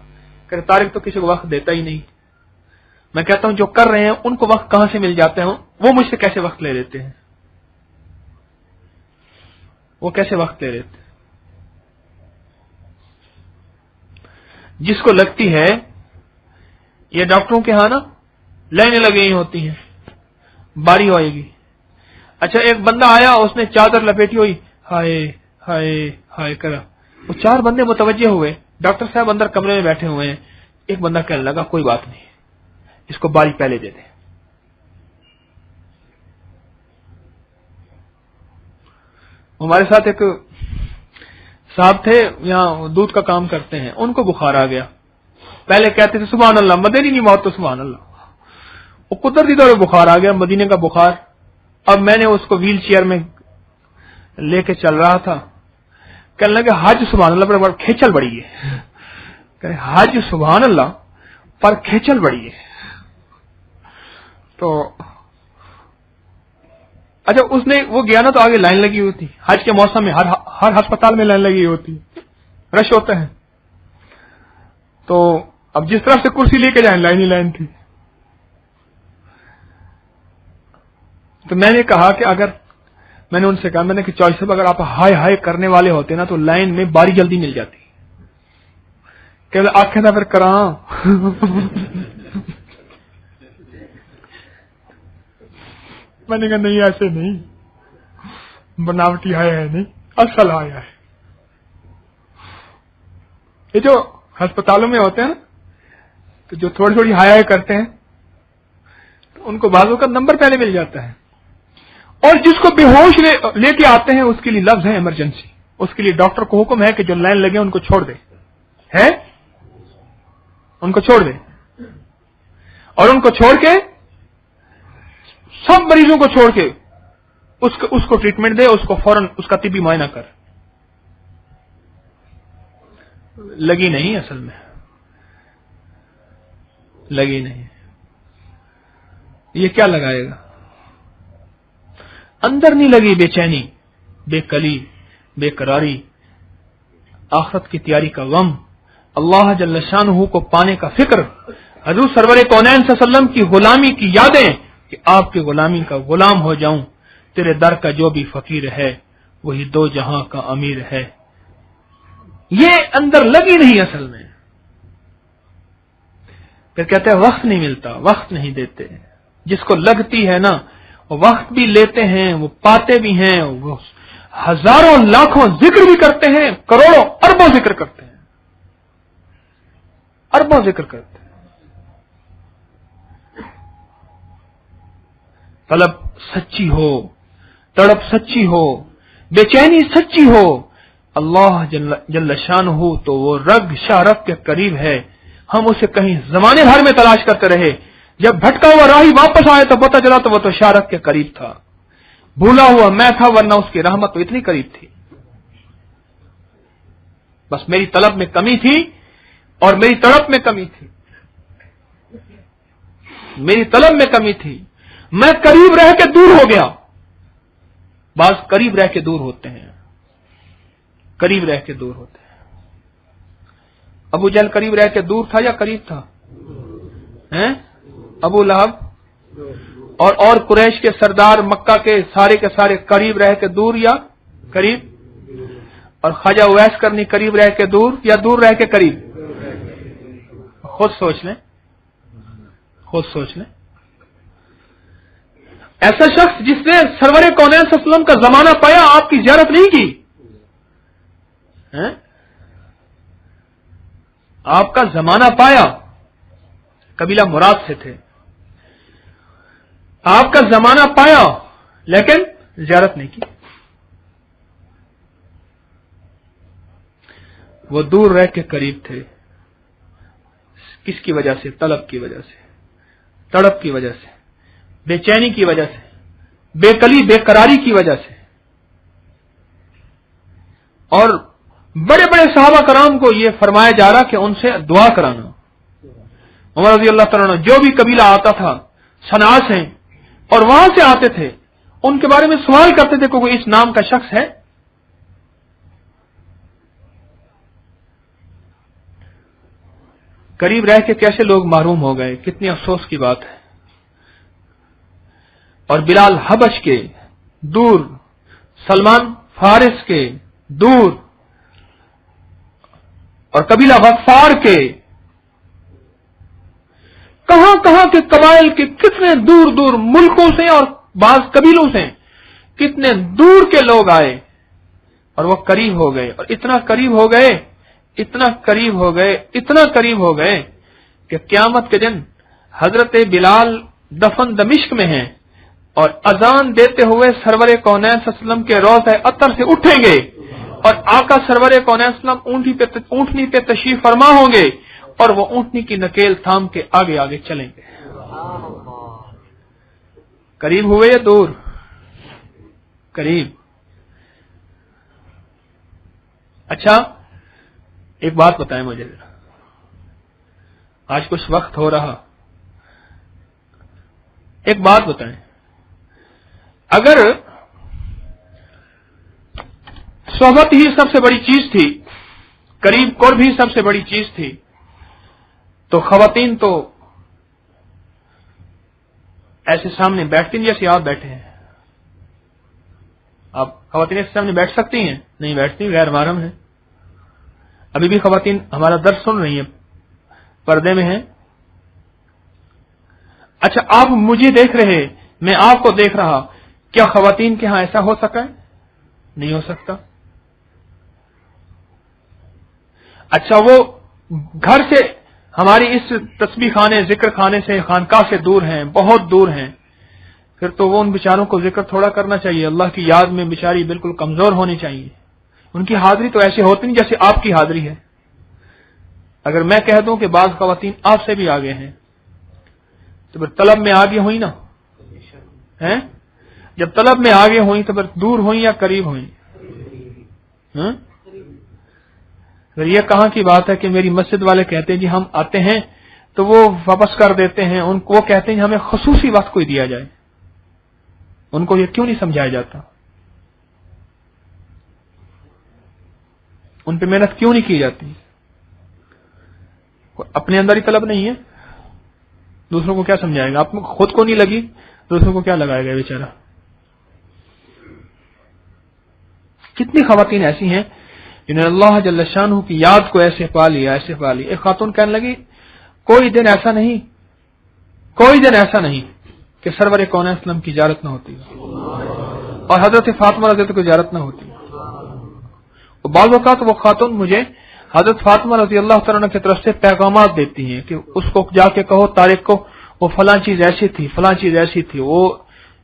کہہ رہا طارق تو کسی کو وقت دیتا ہی نہیں. میں کہتا ہوں جو کر رہے ہیں ان کو وقت کہاں سے مل جاتے ہیں؟ وہ مجھ سے کیسے وقت لے لیتے ہیں؟ وہ کیسے وقت لے لیتے ہیں؟ جس کو لگتی ہے یہ ڈاکٹروں کے ہاں نا لائنیں لگی ہوتی ہیں، باری ہوئے گی. اچھا ایک بندہ آیا، اس نے چادر لپیٹی ہوئی، ہائے ہائے ہائے کرا. وہ 4 بندے متوجہ ہوئے، ڈاکٹر صاحب اندر کمرے میں بیٹھے ہوئے ہیں. ایک بندہ کہنے لگا کوئی بات نہیں، اس کو باری پہلے دے دیں. ہمارے ساتھ ایک صاحب تھے، یہاں دودھ کا کام کرتے ہیں، ان کو بخار آ گیا. پہلے کہتے تھے سبحان اللہ، مدینی نہیں موت تو سبحان اللہ. وہ قدرتی طور پہ بخار آ گیا، مدینے کا بخار. اب میں نے اس کو ویل چیئر میں لے کے چل رہا تھا، کہنے لگے حج سبحان اللہ پر کھیچل بڑی ہے. کہ حج سبحان اللہ پر کھیچل بڑی ہے. تو اچھا اس نے وہ گیا نا تو آگے لائن لگی ہوئی تھی. حج کے موسم میں ہر ہسپتال میں لائن لگی ہوتی، رش ہوتا ہے. تو اب جس طرف سے کرسی لے کے جائیں لائن ہی لائن تھی. تو میں نے کہا کہ اگر میں نے ان سے کہا، میں نے کہ چوائس صاحب اگر آپ ہائے ہائے کرنے والے ہوتے نا تو لائن میں باری جلدی مل جاتی. کہ آنکھیں نہ پھر کراں. میں نے کہا نہیں ایسے نہیں، بناوٹی آیا ہے نہیں، اصل آیا ہے. یہ جو ہسپتالوں میں ہوتے ہیں نا تو جو تھوڑی تھوڑی ہائے کرتے ہیں تو ان کو بازو کا نمبر پہلے مل جاتا ہے. اور جس کو بے ہوش لے کے آتے ہیں اس کے لیے لفظ ہے ایمرجنسی. اس کے لیے ڈاکٹر کو حکم ہے کہ جو لائن لگے ان کو چھوڑ دے، ہے ان کو چھوڑ دے، اور ان کو چھوڑ کے سب مریضوں کو چھوڑ کے اس کو ٹریٹمنٹ دے، اس کو فوراً اس کا طبی معائنہ کر. لگی نہیں، اصل میں لگی نہیں. یہ کیا لگائے گا؟ اندر نہیں لگی بے چینی، بے کلی، بے قراری، آخرت کی تیاری کا غم، اللہ جل شانہ کو پانے کا فکر، حضور سرور کونین صلی اللہ علیہ وسلم کی غلامی کی یادیں کہ آپ کی غلامی کا غلام ہو جاؤں، تیرے در کا جو بھی فقیر ہے وہی دو جہاں کا امیر ہے. یہ اندر لگی نہیں اصل میں. پھر کہتے ہیں وقت نہیں ملتا، وقت نہیں دیتے. جس کو لگتی ہے نا وہ وقت بھی لیتے ہیں، وہ پاتے بھی ہیں، وہ ہزاروں لاکھوں ذکر بھی کرتے ہیں، کروڑوں اربوں ذکر کرتے ہیں، اربوں ذکر کرتے ہیں. طلب سچی ہو، تڑپ سچی ہو، بے چینی سچی ہو، اللہ جل شانہ تو وہ رگ شارف کے قریب ہے. ہم اسے کہیں زمانے بھر میں تلاش کرتے رہے، جب بھٹکا ہوا راہی واپس آئے تو پتہ چلا تو وہ تو شارف کے قریب تھا. بھولا ہوا میں تھا، ورنہ اس کی رحمت تو اتنی قریب تھی. بس میری طلب میں کمی تھی اور میری تڑپ میں کمی تھی، میری طلب میں کمی تھی. میں قریب رہ کے دور ہو گیا. بعض قریب رہ کے دور ہوتے ہیں، قریب رہ کے دور ہوتے ہیں. ابو جہل قریب رہ کے دور تھا یا قریب تھا؟ ابو لہب اور قریش کے سردار مکہ کے سارے قریب رہ کے دور یا قریب؟ اور خواجہ اویس کرنی قریب رہ کے دور یا دور رہ کے قریب؟ خود سوچ لیں، خود سوچ لیں. ایسا شخص جس نے سرور کونین صلی اللہ علیہ وسلم کا زمانہ پایا، آپ کی زیارت نہیں کی. آپ کا زمانہ پایا، قبیلہ مراد سے تھے، آپ کا زمانہ پایا لیکن زیارت نہیں کی. وہ دور رہ کے قریب تھے. کس کی وجہ سے؟ طلب کی وجہ سے، تڑپ کی وجہ سے، بے چینی کی وجہ سے، بے کلی بے قراری کی وجہ سے. اور بڑے بڑے صحابہ کرام کو یہ فرمایا جا رہا کہ ان سے دعا کرانا. عمر رضی اللہ تعالیٰ عنہ جو بھی قبیلہ آتا تھا صنعاء سے اور وہاں سے آتے تھے، ان کے بارے میں سوال کرتے تھے کہ کوئی اس نام کا شخص ہے. قریب رہ کے کیسے لوگ محروم ہو گئے، کتنی افسوس کی بات ہے. اور بلال حبش کے دور، سلمان فارس کے دور، اور قبیلہ غفار کے، کہاں کہاں کے قبائل کے کتنے دور دور ملکوں سے اور بعض قبیلوں سے کتنے دور کے لوگ آئے اور وہ قریب ہو گئے. اور اتنا قریب ہو گئے، اتنا قریب ہو گئے، اتنا قریب ہو گئے کہ قیامت کے دن حضرت بلال دفن دمشق میں ہیں اور اذان دیتے ہوئے سرور کونین صلی اللہ علیہ وسلم کے روضہ اطہر سے اٹھیں گے اور آقا سرور کونین صلی اللہ علیہ وسلم اونٹنی پہ تشریف فرما ہوں گے اور وہ اونٹنی کی نکیل تھام کے آگے آگے چلیں گے. قریب ہوئے یا دور؟ قریب. اچھا ایک بات بتائیں مجھے ذرا، آج کچھ وقت ہو رہا، ایک بات بتائیں، اگر صحبت ہی سب سے بڑی چیز تھی، قریب قرب ہی سب سے بڑی چیز تھی، تو خواتین تو ایسے سامنے بیٹھتی ہیں جیسے آپ بیٹھے ہیں. آپ خواتین ایسے سامنے بیٹھ سکتی ہیں؟ نہیں بیٹھتی، غیر محرم ہیں. ابھی بھی خواتین ہمارا درس سن رہی ہیں، پردے میں ہیں. اچھا آپ مجھے دیکھ رہے، میں آپ کو دیکھ رہا، کیا خواتین کے ہاں ایسا ہو سکا ہے؟ نہیں ہو سکتا. اچھا وہ گھر سے، ہماری اس تسبیح خانے ذکر خانے سے، خانقاہ سے دور ہیں، بہت دور ہیں، پھر تو وہ ان بیچاروں کو ذکر تھوڑا کرنا چاہیے، اللہ کی یاد میں بیچاری بالکل کمزور ہونی چاہیے. ان کی حاضری تو ایسے ہوتی نہیں جیسے آپ کی حاضری ہے. اگر میں کہہ دوں کہ بعض خواتین آپ سے بھی آگے ہیں تو پھر طلب میں آگے ہوئی نا ہیں؟ جب طلب میں آگے ہوئی تو پھر دور ہوئی یا قریب ہوئی؟ اگر یہ کہاں کی بات ہے کہ میری مسجد والے کہتے ہیں جی ہم آتے ہیں تو وہ واپس کر دیتے ہیں، ان کو وہ کہتے ہیں ہمیں خصوصی وقت کوئی دیا جائے. ان کو یہ کیوں نہیں سمجھایا جاتا؟ ان پہ محنت کیوں نہیں کی جاتی؟ اپنے اندر ہی طلب نہیں ہے، دوسروں کو کیا سمجھائے گا؟ آپ خود کو نہیں لگی، دوسروں کو کیا لگائے گا بیچارہ؟ کتنی خواتین ایسی ہیں جنہوں نے اللہ جل شانہ کی یاد کو ایسے پا لیا، ایسے پا لیا. ایک خاتون کہنے لگی کوئی دن ایسا نہیں، کوئی دن ایسا نہیں کہ سرور کون اسلم کی زیارت نہ ہوتی اور حضرت فاطمہ رضی اللہ عنہا کی زیارت نہ ہوتی. بعض اوقات وہ خاتون مجھے حضرت فاطمہ رضی اللہ تعالیٰ کی طرف سے پیغامات دیتی ہیں کہ اس کو جا کے کہو طارق کو وہ فلاں چیز ایسی تھی، فلاں چیز ایسی تھی. وہ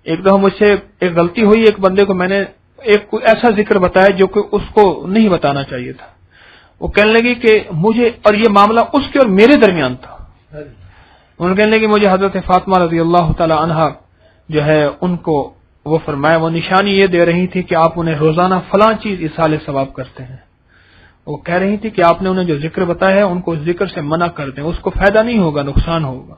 ایک دفعہ مجھ سے ایک غلطی ہوئی، ایک بندے کو میں نے ایک ایسا ذکر بتایا جو کہ اس کو نہیں بتانا چاہیے تھا. وہ کہنے لگی کہ مجھے، اور یہ معاملہ اس کے اور میرے درمیان تھا، انہوں نے کہنے لگی مجھے حضرت فاطمہ رضی اللہ تعالی عنہا جو ہے ان کو وہ فرمایا، وہ نشانی یہ دے رہی تھی کہ آپ انہیں روزانہ فلاں چیز اصال ثواب کرتے ہیں. وہ کہہ رہی تھی کہ آپ نے انہیں جو ذکر بتایا ہے ان کو اس ذکر سے منع کر دیں، اس کو فائدہ نہیں ہوگا، نقصان ہوگا.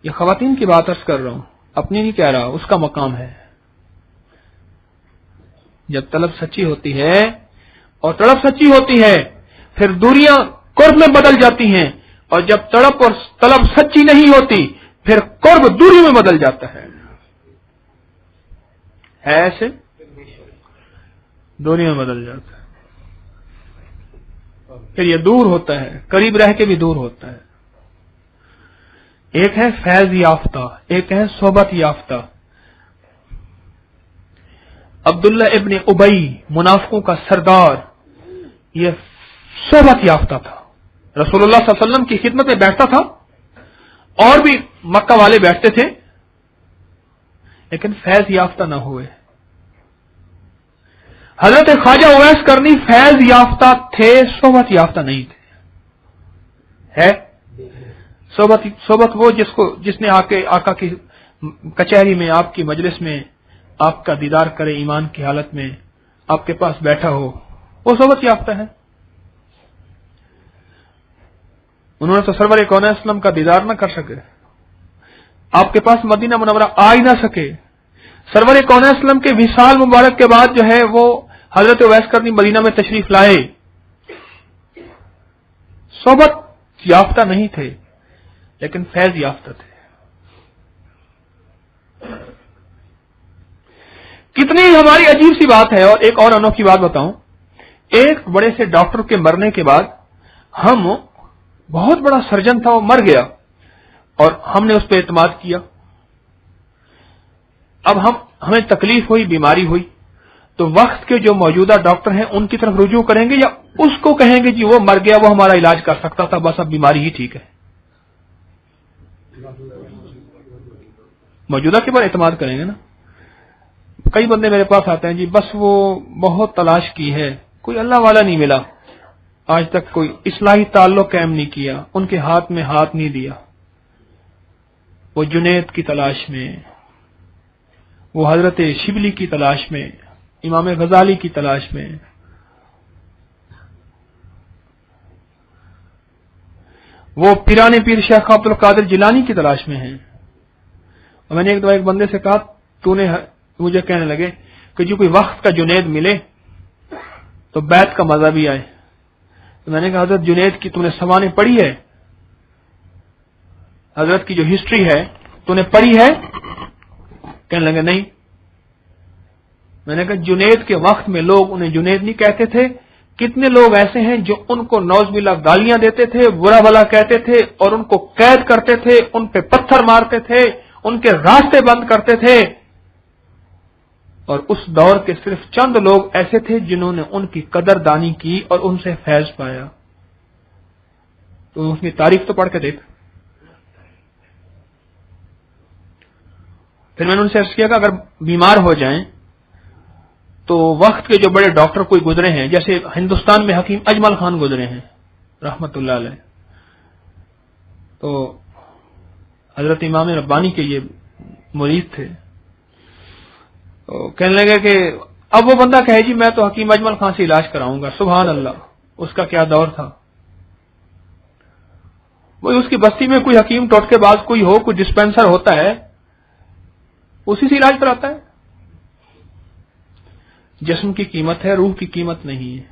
یہ خواتین کی بات عرض کر رہا ہوں، اپنی نہیں کہہ رہا، اس کا مقام ہے. جب طلب سچی ہوتی ہے اور طلب سچی ہوتی ہے پھر دوریاں قرب میں بدل جاتی ہیں، اور جب تڑپ اور طلب سچی نہیں ہوتی پھر قرب دوری میں بدل جاتا ہے. ایسے دوری میں بدل جاتا ہے، پھر یہ دور ہوتا ہے، قریب رہ کے بھی دور ہوتا ہے. ایک ہے فیض یافتہ، ایک ہے صحبت یافتہ. عبداللہ ابن ابی منافقوں کا سردار یہ صحبت یافتہ تھا، رسول اللہ صلی اللہ علیہ وسلم کی خدمت میں بیٹھتا تھا، اور بھی مکہ والے بیٹھتے تھے، لیکن فیض یافتہ نہ ہوئے. حضرت خواجہ اویس کرنی فیض یافتہ تھے، صحبت یافتہ نہیں تھے. ہے صحبت وہ جس نے آقا کی کچہری میں، آپ کی مجلس میں آپ کا دیدار کرے، ایمان کی حالت میں آپ کے پاس بیٹھا ہو، وہ صحبت یافتہ ہے. انہوں نے تو سرور کون اسلم کا دیدار نہ کر سکے، آپ کے پاس مدینہ منورہ آ ہی نہ سکے. سرور کون اسلم کے وصال مبارک کے بعد جو ہے وہ حضرت اویس کرنی مدینہ میں تشریف لائے. صحبت یافتہ نہیں تھے لیکن فیض یافتہ تھے. کتنی ہماری عجیب سی بات ہے. اور ایک اور انوکھی بات بتاؤں، ایک بڑے سے ڈاکٹر کے مرنے کے بعد ہم، بہت بڑا سرجن تھا، وہ مر گیا اور ہم نے اس پہ اعتماد کیا. اب ہمیں تکلیف ہوئی، بیماری ہوئی، تو وقت کے جو موجودہ ڈاکٹر ہیں ان کی طرف رجوع کریں گے یا اس کو کہیں گے جی وہ مر گیا، وہ ہمارا علاج کر سکتا تھا، بس اب بیماری ہی ٹھیک ہے؟ موجودہ کے بعد اعتماد کریں گے نا. کئی بندے میرے پاس آتے ہیں جی بس وہ بہت تلاش کی ہے، کوئی اللہ والا نہیں ملا، آج تک کوئی اصلاحی تعلق قائم نہیں کیا، ان کے ہاتھ میں ہاتھ نہیں دیا. وہ جنید کی تلاش میں، وہ حضرت شبلی کی تلاش میں، امام غزالی کی تلاش میں، وہ پیران پیر شیخ عبد القادر جیلانی کی تلاش میں ہیں. اور میں نے ایک دفعہ ایک بندے سے کہا، تو نے مجھے کہنے لگے کہ جو کوئی وقت کا جنید ملے تو بیت کا مزہ بھی آئے. تو میں نے کہا حضرت جنید کی تم نے سوانح پڑھی ہے؟ حضرت کی جو ہسٹری ہے تو نے پڑھی ہے؟ کہنے لگے نہیں. میں نے کہا جنید کے وقت میں لوگ انہیں جنید نہیں کہتے تھے. کتنے لوگ ایسے ہیں جو ان کو نوز باللہ گالیاں دیتے تھے، برا بھلا کہتے تھے اور ان کو قید کرتے تھے، ان پہ پتھر مارتے تھے، ان کے راستے بند کرتے تھے. اور اس دور کے صرف چند لوگ ایسے تھے جنہوں نے ان کی قدر دانی کی اور ان سے فیض پایا. تو اس کی تاریخ تو پڑھ کے دیکھ. پھر میں نے ان سے عرض کیا کہ اگر بیمار ہو جائیں تو وقت کے جو بڑے ڈاکٹر کوئی گزرے ہیں، جیسے ہندوستان میں حکیم اجمل خان گزرے ہیں رحمت اللہ علیہ، تو حضرت امام ربانی کے یہ مرید تھے. تو کہنے لگے کہ اب وہ بندہ کہے جی میں تو حکیم اجمل خان سے علاج کراؤں گا. سبحان اللہ، اس کا کیا دور تھا. وہی اس کی بستی میں کوئی حکیم ٹوٹکے باز کوئی ہو، کوئی ڈسپینسر ہوتا ہے، اسی سے علاج کراتا ہے. جسم کی قیمت ہے، روح کی قیمت نہیں ہے.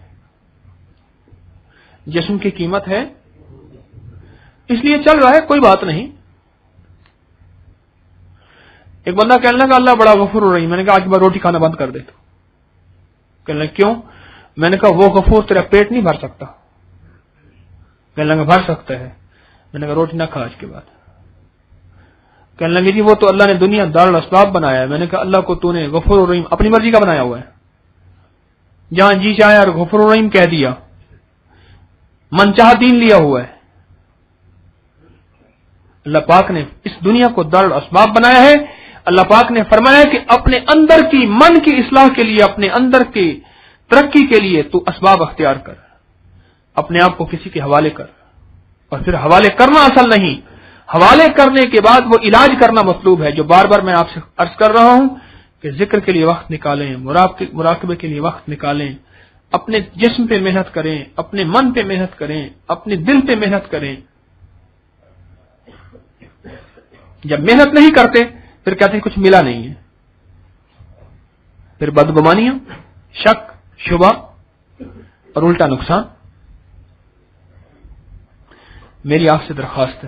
جسم کی قیمت ہے اس لیے چل رہا ہے، کوئی بات نہیں. ایک بندہ کہنے لگا اللہ بڑا غفور ہو رہی. میں نے کہا آج کے بعد روٹی کھانا بند کر دے. تو کہنے لگا کیوں؟ میں نے کہا وہ غفور تیرا پیٹ نہیں بھر سکتا. کہنے لگا بھر سکتا ہے. میں نے کہا روٹی نہ کھا آج کے بعد. کہنے لگے جی وہ تو اللہ نے دنیا دارالاسباب بنایا ہے. میں نے کہا اللہ کو تو نے غفور الرحیم اپنی مرضی کا بنایا ہوا ہے. جہاں جی چاہے اور غفور الرحیم کہہ دیا، من چاہ دین لیا ہوا ہے. اللہ پاک نے اس دنیا کو دارالاسباب بنایا ہے. اللہ پاک نے فرمایا کہ اپنے اندر کی من کی اصلاح کے لیے، اپنے اندر کی ترقی کے لیے تو اسباب اختیار کر، اپنے آپ کو کسی کے حوالے کر. اور پھر حوالے کرنا اصل نہیں، حوالے کرنے کے بعد وہ علاج کرنا مطلوب ہے، جو بار بار میں آپ سے عرض کر رہا ہوں کہ ذکر کے لیے وقت نکالیں، مراقبے کے لیے وقت نکالیں، اپنے جسم پہ محنت کریں، اپنے من پہ محنت کریں، اپنے دل پہ محنت کریں. جب محنت نہیں کرتے پھر کہتے ہیں کچھ ملا نہیں ہے. پھر بدگمانیاں، شک، شبہ اور الٹا نقصان. میری آپ سے درخواست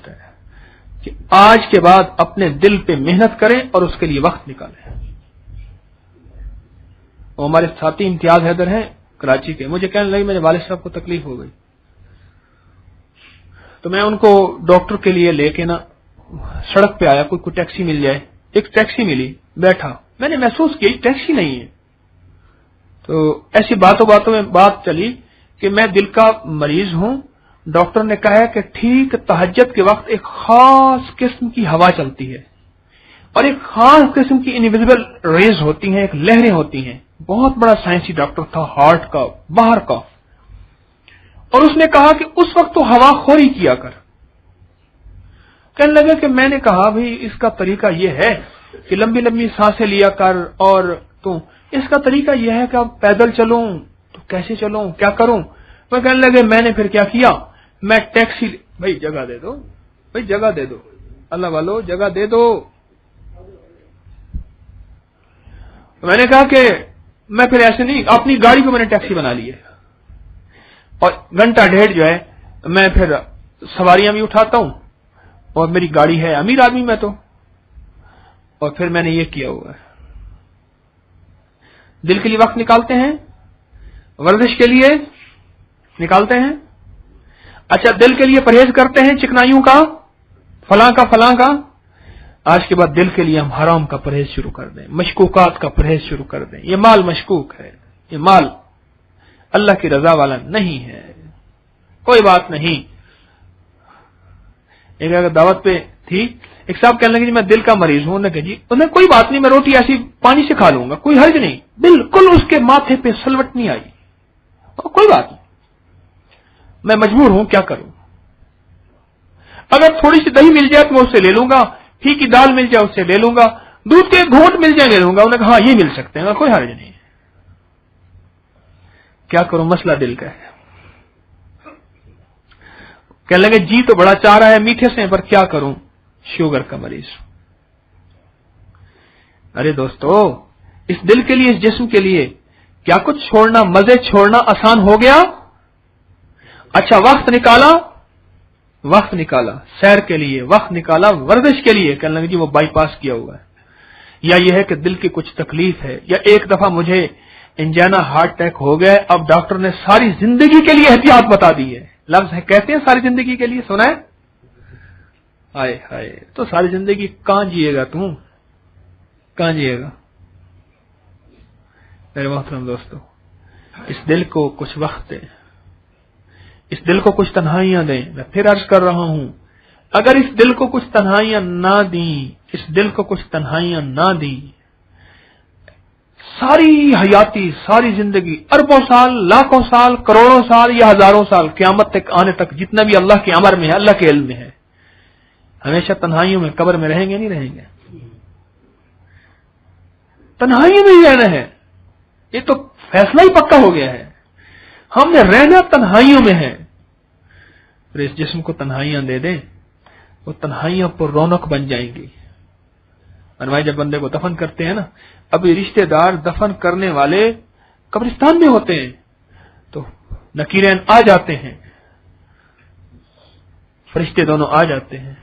ہے کہ آج کے بعد اپنے دل پہ محنت کریں اور اس کے لیے وقت نکالیں. وہ ہمارے ساتھی امتیاز حیدر ہیں کراچی کے، مجھے کہنے لگے میرے والد صاحب کو تکلیف ہو گئی، تو میں ان کو ڈاکٹر کے لیے لے کے نا سڑک پہ آیا. کوئی ٹیکسی مل جائے. ایک ٹیکسی ملی، بیٹھا. میں نے محسوس کیا ٹیکسی نہیں ہے. تو ایسی باتوں میں بات چلی کہ میں دل کا مریض ہوں. ڈاکٹر نے کہا ہے کہ ٹھیک تہجد کے وقت ایک خاص قسم کی ہوا چلتی ہے اور ایک خاص قسم کی انویزیبل ریز ہوتی ہیں، ایک لہریں ہوتی ہیں. بہت بڑا سائنسی ڈاکٹر تھا، ہارٹ کا، باہر کا. اور اس نے کہا کہ اس وقت تو ہوا خوری کیا کر. کہنے لگا کہ میں نے کہا بھائی اس کا طریقہ یہ ہے کہ لمبی لمبی سانسیں لیا کر، اور تو اس کا طریقہ یہ ہے کہ اب پیدل چلوں تو کیسے چلوں، کیا کروں. وہ کہنے لگے میں نے پھر کیا کیا، میں ٹیکسی، بھائی جگہ دے دو، بھائی جگہ دے دو، اللہ والو جگہ دے دو. میں نے کہا کہ میں پھر ایسے نہیں، اپنی گاڑی کو میں نے ٹیکسی بنا لی ہے اور گھنٹہ ڈیڑھ جو ہے میں پھر سواریاں بھی اٹھاتا ہوں اور میری گاڑی ہے، امیر آدمی میں تو. اور پھر میں نے یہ کیا ہوا ہے. دل کے لیے وقت نکالتے ہیں، ورزش کے لیے نکالتے ہیں. اچھا دل کے لیے پرہیز کرتے ہیں چکنائیوں کا، فلاں کا. آج کے بعد دل کے لیے ہم حرام کا پرہیز شروع کر دیں، مشکوکات کا پرہیز شروع کر دیں. یہ مال مشکوک ہے، یہ مال اللہ کی رضا والا نہیں ہے. کوئی بات نہیں. ایک دعوت پہ تھی، ایک صاحب کہنے لگے جی میں دل کا مریض ہوں. کہ جی انہیں کوئی بات نہیں, میں روٹی ایسی پانی سے کھا لوں گا, کوئی حرج نہیں. بالکل اس کے ماتھے پہ سلوٹ نہیں آئی, کوئی بات نہیں, میں مجبور ہوں, کیا کروں. اگر تھوڑی سی دہی مل جائے تو میں اس سے لے لوں گا, پھی کی دال مل جائے اس سے لے لوں گا, دودھ کے گھونٹ مل جائے لے لوں گا. انہوں نے کہا ہاں یہ مل سکتے ہیں, کوئی حرج نہیں. کیا کروں, مسئلہ دل کا ہے. کہنے لگے جی تو بڑا چاہ رہا ہے میٹھے سے, پر کیا کروں, شوگر کا مریض. ارے دوستو, اس دل کے لیے, اس جسم کے لیے کیا کچھ چھوڑنا, مزے چھوڑنا آسان ہو گیا؟ اچھا وقت نکالا سیر کے لیے, وقت نکالا ورزش کے لیے. کہنے لگے جی وہ بائی پاس کیا ہوا ہے, یا یہ ہے کہ دل کی کچھ تکلیف ہے, یا ایک دفعہ مجھے انجینا ہارٹ اٹیک ہو گیا, اب ڈاکٹر نے ساری زندگی کے لیے احتیاط بتا دی ہے. لفظ ہے کہتے ہیں ساری زندگی کے لیے, سنا ہے؟ ہائے ہائے, تو ساری زندگی کہاں جیے گا تم, کہاں جیے گا؟ میرے محترم دوستو, اس دل کو کچھ وقت دیں, اس دل کو کچھ تنہائیاں دیں. میں پھر عرض کر رہا ہوں, اگر اس دل کو کچھ تنہائیاں نہ دیں, اس دل کو کچھ تنہائیاں نہ دیں, ساری حیاتی, ساری زندگی, اربوں سال, لاکھوں سال, کروڑوں سال یا ہزاروں سال, قیامت تک آنے تک جتنا بھی اللہ کے امر میں ہے, اللہ کے علم میں ہے, ہمیشہ تنہائیوں میں قبر میں رہیں گے نہیں رہیں گے؟ تنہائیوں میں ہی رہنا ہے, یہ تو فیصلہ ہی پکا ہو گیا ہے. ہم نے رہنا تنہائیوں میں ہے. پھر اس جسم کو تنہائیاں دے دیں, وہ تنہائیاں پر رونق بن جائیں گی. اور جب بندے کو دفن کرتے ہیں نا, ابھی رشتہ دار دفن کرنے والے قبرستان میں ہوتے ہیں, تو نکیرین آ جاتے ہیں, فرشتے دونوں آ جاتے ہیں,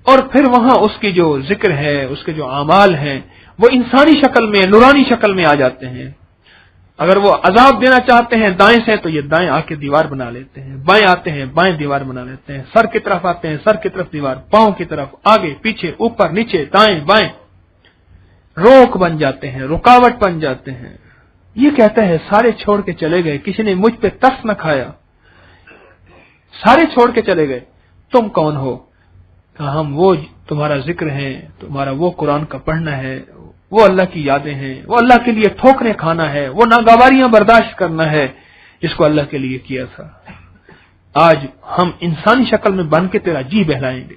اور پھر وہاں اس کی جو ذکر ہے, اس کے جو اعمال ہیں, وہ انسانی شکل میں, نورانی شکل میں آ جاتے ہیں. اگر وہ عذاب دینا چاہتے ہیں دائیں سے, تو یہ دائیں آ کے دیوار بنا لیتے ہیں, بائیں آتے ہیں بائیں دیوار بنا لیتے ہیں, سر کی طرف آتے ہیں سر کی طرف دیوار, پاؤں کی طرف, آگے پیچھے, اوپر نیچے, دائیں بائیں, روک بن جاتے ہیں, رکاوٹ بن جاتے ہیں. یہ کہتا ہے سارے چھوڑ کے چلے گئے, کسی نے مجھ پہ ترس نہ کھایا, سارے چھوڑ کے چلے گئے, تم کون ہو؟ کہا ہم وہ تمہارا ذکر ہے, تمہارا وہ قرآن کا پڑھنا ہے, وہ اللہ کی یادیں ہیں, وہ اللہ کے لیے ٹھوکریں کھانا ہے, وہ ناگواریاں برداشت کرنا ہے جس کو اللہ کے لیے کیا تھا. آج ہم انسانی شکل میں بن کے تیرا جی بہلائیں گے,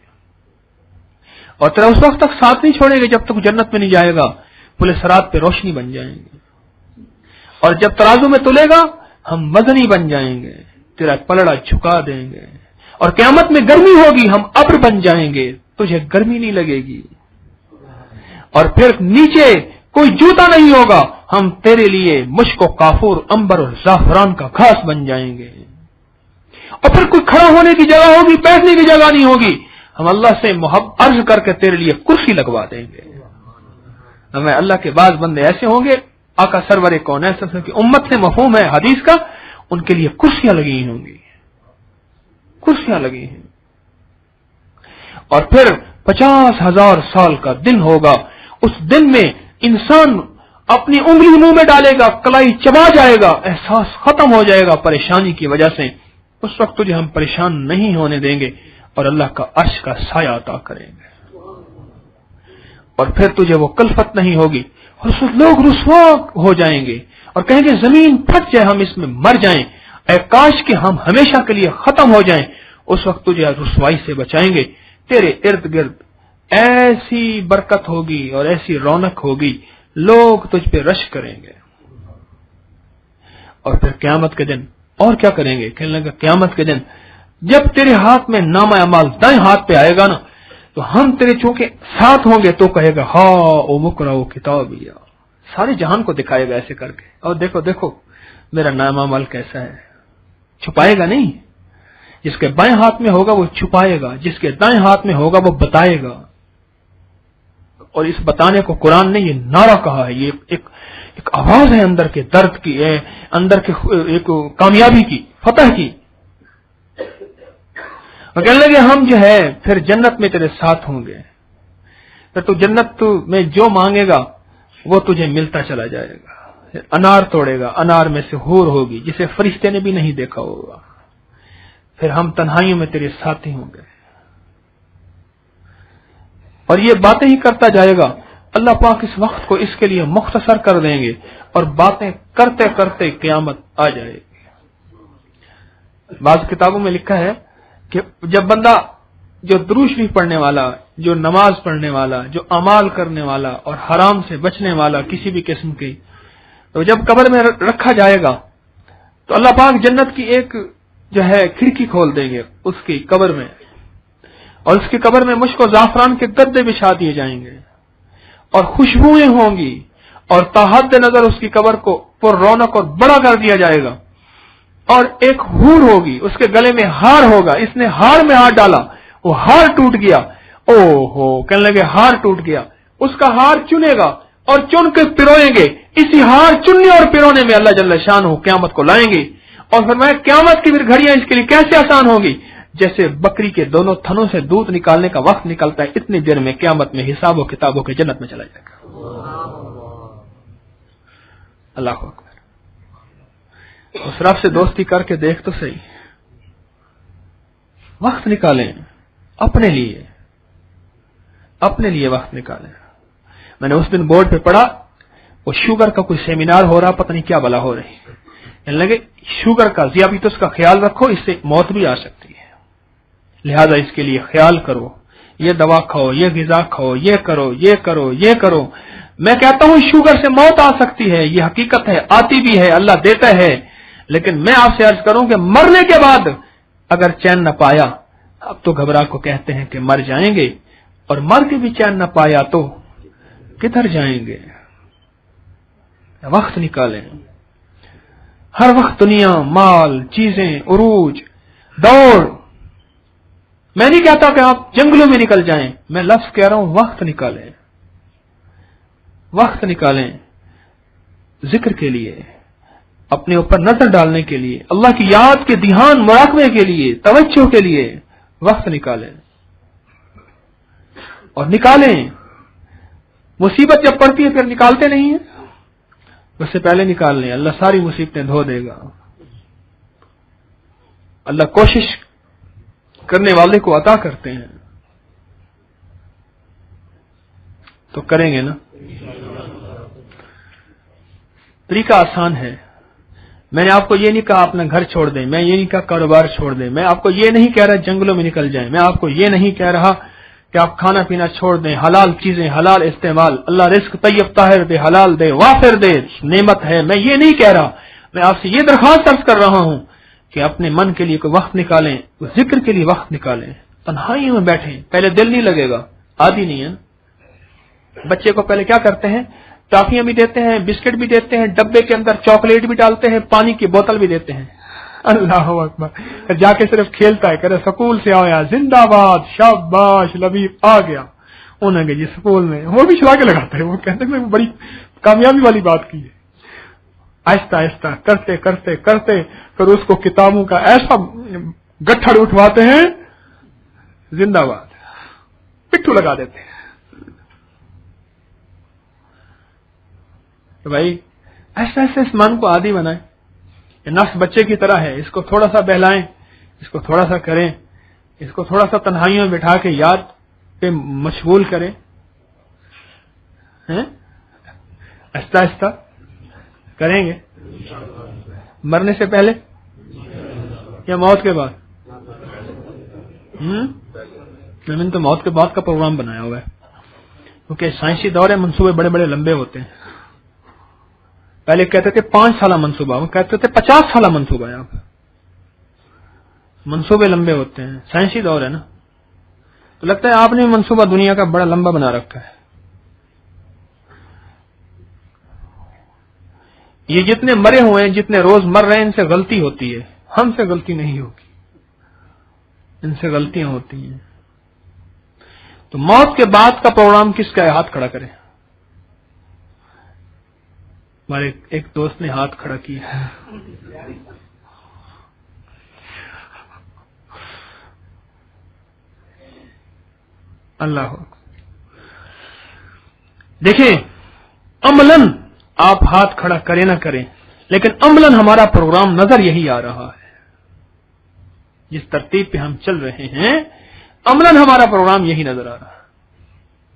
اور تیرا اس وقت تک ساتھ نہیں چھوڑیں گے جب تک جنت میں نہیں جائے گا. پل صراط پہ روشنی بن جائیں گے, اور جب ترازو میں تلے گا ہم وزنی بن جائیں گے, تیرا پلڑا جھکا دیں گے. اور قیامت میں گرمی ہوگی, ہم ابر بن جائیں گے, تجھے گرمی نہیں لگے گی. اور پھر نیچے کوئی جوتا نہیں ہوگا, ہم تیرے لیے مشک و کافور, انبر اور زعفران کا گھاس بن جائیں گے. اور پھر کوئی کھڑا ہونے کی جگہ ہوگی, بیٹھنے کی جگہ نہیں ہوگی, ہم اللہ سے محبت عرض کر کے تیرے لیے کرسی لگوا دیں گے. ہمیں اللہ کے بعض بندے ایسے ہوں گے, آقا سرور کون ہے کی امت سے مفہوم ہے حدیث کا, ان کے لیے کرسیاں لگی ہوں گی, کرسیاں لگی ہیں. اور پھر 50,000 سال کا دن ہوگا, اس دن میں انسان اپنی انگلی منہ میں ڈالے گا, کلائی چبا جائے گا, احساس ختم ہو جائے گا پریشانی کی وجہ سے. اس وقت تجھے ہم پریشان نہیں ہونے دیں گے, اور اللہ کا عرش کا سایہ عطا کریں گے, اور پھر تجھے وہ کلفت نہیں ہوگی, اور اس وقت لوگ رسوا ہو جائیں گے اور کہیں گے زمین پھٹ جائے, ہم اس میں مر جائیں, اے کاش کہ ہم ہمیشہ کے لیے ختم ہو جائیں. اس وقت تجھے رسوائی سے بچائیں گے. تیرے ارد گرد ایسی برکت ہوگی اور ایسی رونق ہوگی, لوگ تجھ پہ رش کریں گے. اور پھر قیامت کے دن اور کیا کریں گے؟ کہنے لگا قیامت کے دن جب تیرے ہاتھ میں نامہ اعمال دائیں ہاتھ پہ آئے گا نا, تو ہم تیرے چونکہ ساتھ ہوں گے تو کہے گا ہاں او مقرؤ کتابیا, سارے جہان کو دکھائے گا ایسے کر کے, اور دیکھو دیکھو میرا نامہ اعمال کیسا ہے. چھپائے گا نہیں, جس کے بائیں ہاتھ میں ہوگا وہ چھپائے گا, جس کے دائیں ہاتھ میں ہوگا وہ بتائے گا. اور اس بتانے کو قرآن نے یہ نعرہ کہا ہے, یہ ایک آواز ہے اندر کے درد کی, اندر کے ایک کامیابی کی, فتح کی. اور کہنے لگے ہم جو ہے پھر جنت میں تیرے ساتھ ہوں گے, پھر تو جنت میں جو مانگے گا وہ تجھے ملتا چلا جائے گا. انار توڑے گا, انار میں سے حور ہوگی جسے فرشتے نے بھی نہیں دیکھا ہوگا. پھر ہم تنہائیوں میں تیرے ساتھی ہوں گے. اور یہ باتیں ہی کرتا جائے گا، اللہ پاک اس وقت کو اس کے لیے مختصر کر دیں گے اور باتیں کرتے کرتے قیامت آ جائے گی۔ بعض کتابوں میں لکھا ہے کہ جب بندہ جو درود شریف پڑھنے والا، جو نماز پڑھنے والا، جو اعمال کرنے والا اور حرام سے بچنے والا کسی بھی قسم کی، تو جب قبر میں رکھا جائے گا تو اللہ پاک جنت کی ایک جو ہے کھڑکی کھول دیں گے اس کی قبر میں، اور اس کی قبر میں مشک و زعفران کے گدے بچھا دیے جائیں گے اور خوشبوئیں ہوں گی، اور تحت نظر اس کی قبر کو پر رونق اور بڑا کر دیا جائے گا، اور ایک حور ہوگی، اس کے گلے میں ہار ہوگا، اس نے ہار میں ہاتھ ڈالا، وہ ہار ٹوٹ گیا، او ہو کہنے لگے ہار ٹوٹ گیا، اس کا ہار چنے گا اور چن کے پروئیں گے، اسی ہار چننے اور پرونے میں اللہ جل شانہ قیامت کو لائیں گے، اور فرمایا قیامت کی پھر گھڑیاں اس کے لیے کیسے آسان ہوگی، جیسے بکری کے دونوں تھنوں سے دودھ نکالنے کا وقت نکلتا ہے، اتنی دیر میں قیامت میں حساب و کتابوں کے جنت میں چلا جائے گا۔ اللہ اکبر۔ اس رب سے دوستی کر کے دیکھ تو صحیح، وقت نکالیں اپنے لیے وقت نکالیں۔ میں نے اس دن بورڈ پہ پڑھا وہ شوگر کا کوئی سیمینار ہو رہا، پتہ نہیں کیا بلا ہو رہی، کہنے لگے شوگر کا ذیابیطس کا خیال رکھو، اس سے موت بھی آ سکتی ہے، لہذا اس کے لیے خیال کرو، یہ دوا کھاؤ، یہ غذا کھاؤ، یہ کرو یہ کرو یہ کرو۔ میں کہتا ہوں شوگر سے موت آ سکتی ہے، یہ حقیقت ہے، آتی بھی ہے، اللہ دیتا ہے، لیکن میں آپ سے عرض کروں کہ مرنے کے بعد اگر چین نہ پایا، اب تو گھبرا کو کہتے ہیں کہ مر جائیں گے، اور مر کے بھی چین نہ پایا تو کدھر جائیں گے؟ وقت نکالیں، ہر وقت دنیا، مال، چیزیں، عروج، دوڑ۔ میں نہیں کہتا کہ آپ جنگلوں میں نکل جائیں، میں لفظ کہہ رہا ہوں وقت نکالیں، وقت نکالیں ذکر کے لیے، اپنے اوپر نظر ڈالنے کے لیے، اللہ کی یاد کے دھیان مراقبے کے لیے، توجہ کے لیے وقت نکالیں، اور نکالیں۔ مصیبت جب پڑتی ہے پھر نکالتے نہیں ہیں، اس سے پہلے نکال لیں، اللہ ساری مصیبتیں دھو دے گا۔ اللہ کوشش کرنے والے کو عطا کرتے ہیں، تو کریں گے نا۔ طریقہ آسان ہے، میں نے آپ کو یہ نہیں کہا اپنا گھر چھوڑ دیں، میں یہ نہیں کہا کاروبار چھوڑ دیں، میں آپ کو یہ نہیں کہہ رہا جنگلوں میں نکل جائیں، میں آپ کو یہ نہیں کہہ رہا کہ آپ کھانا پینا چھوڑ دیں، حلال چیزیں، حلال استعمال، اللہ رزق طیب طاہر دے، حلال دے، وافر دے، نعمت ہے، میں یہ نہیں کہہ رہا۔ میں آپ سے یہ درخواست عرض کر رہا ہوں کہ اپنے من کے لیے کوئی وقت نکالیں، ذکر کے لیے وقت نکالیں، تنہائیوں میں بیٹھیں، پہلے دل نہیں لگے گا، عادی نہیں ہے۔ بچے کو پہلے کیا کرتے ہیں، ٹافیاں بھی دیتے ہیں، بسکٹ بھی دیتے ہیں، ڈبے کے اندر چاکلیٹ بھی ڈالتے ہیں، پانی کی بوتل بھی دیتے ہیں، اللہ اکبر، جا کے صرف کھیلتا ہے، کہتے سکول سے آیا زندہ باد شاباش لبیب آ گیا، انہوں نے جی سکول میں، وہ بھی چلا کے لگاتا ہے، وہ کہتے ہیں بڑی کامیابی والی بات کی ہے۔ آہستہ آہستہ کرتے کرتے کرتے پھر اس کو کتابوں کا ایسا گٹھڑ اٹھواتے ہیں، زندہ باد پٹھو لگا دیتے ہیں۔ تو بھائی ایسا ایسے اس من کو عادی بنائیں، یہ نفس بچے کی طرح ہے، اس کو تھوڑا سا بہلائیں، اس کو تھوڑا سا کریں، اس کو تھوڑا سا تنہائیوں میں بٹھا کے یاد پہ مشغول کریں، آہستہ آہستہ کریں گے۔ مرنے سے پہلے یا موت کے بعد؟ میں نے تو موت کے بعد کا پروگرام بنایا ہوا ہے، کیونکہ سائنسی دور ہے، منصوبے بڑے بڑے لمبے ہوتے ہیں۔ پہلے کہتے تھے 5 سالہ منصوبہ، وہ کہتے تھے 50 سالہ منصوبہ ہے، آپ منصوبے لمبے ہوتے ہیں، سائنسی دور ہے نا، تو لگتا ہے آپ نے منصوبہ دنیا کا بڑا لمبا بنا رکھا ہے۔ یہ جتنے مرے ہوئے ہیں، جتنے روز مر رہے ہیں، ان سے غلطی ہوتی ہے، ہم سے غلطی نہیں ہوگی، ان سے غلطیاں ہوتی ہیں۔ تو موت کے بعد کا پروگرام کس کا ہے؟ ہاتھ کھڑا کریں۔ ہمارے ایک دوست نے ہاتھ کھڑا کیا، اللہ دیکھیں، عملاً آپ ہاتھ کھڑا کریں نہ کریں، لیکن عملاً ہمارا پروگرام نظر یہی آ رہا ہے، جس ترتیب پہ ہم چل رہے ہیں عملاً ہمارا پروگرام یہی نظر آ رہا ہے۔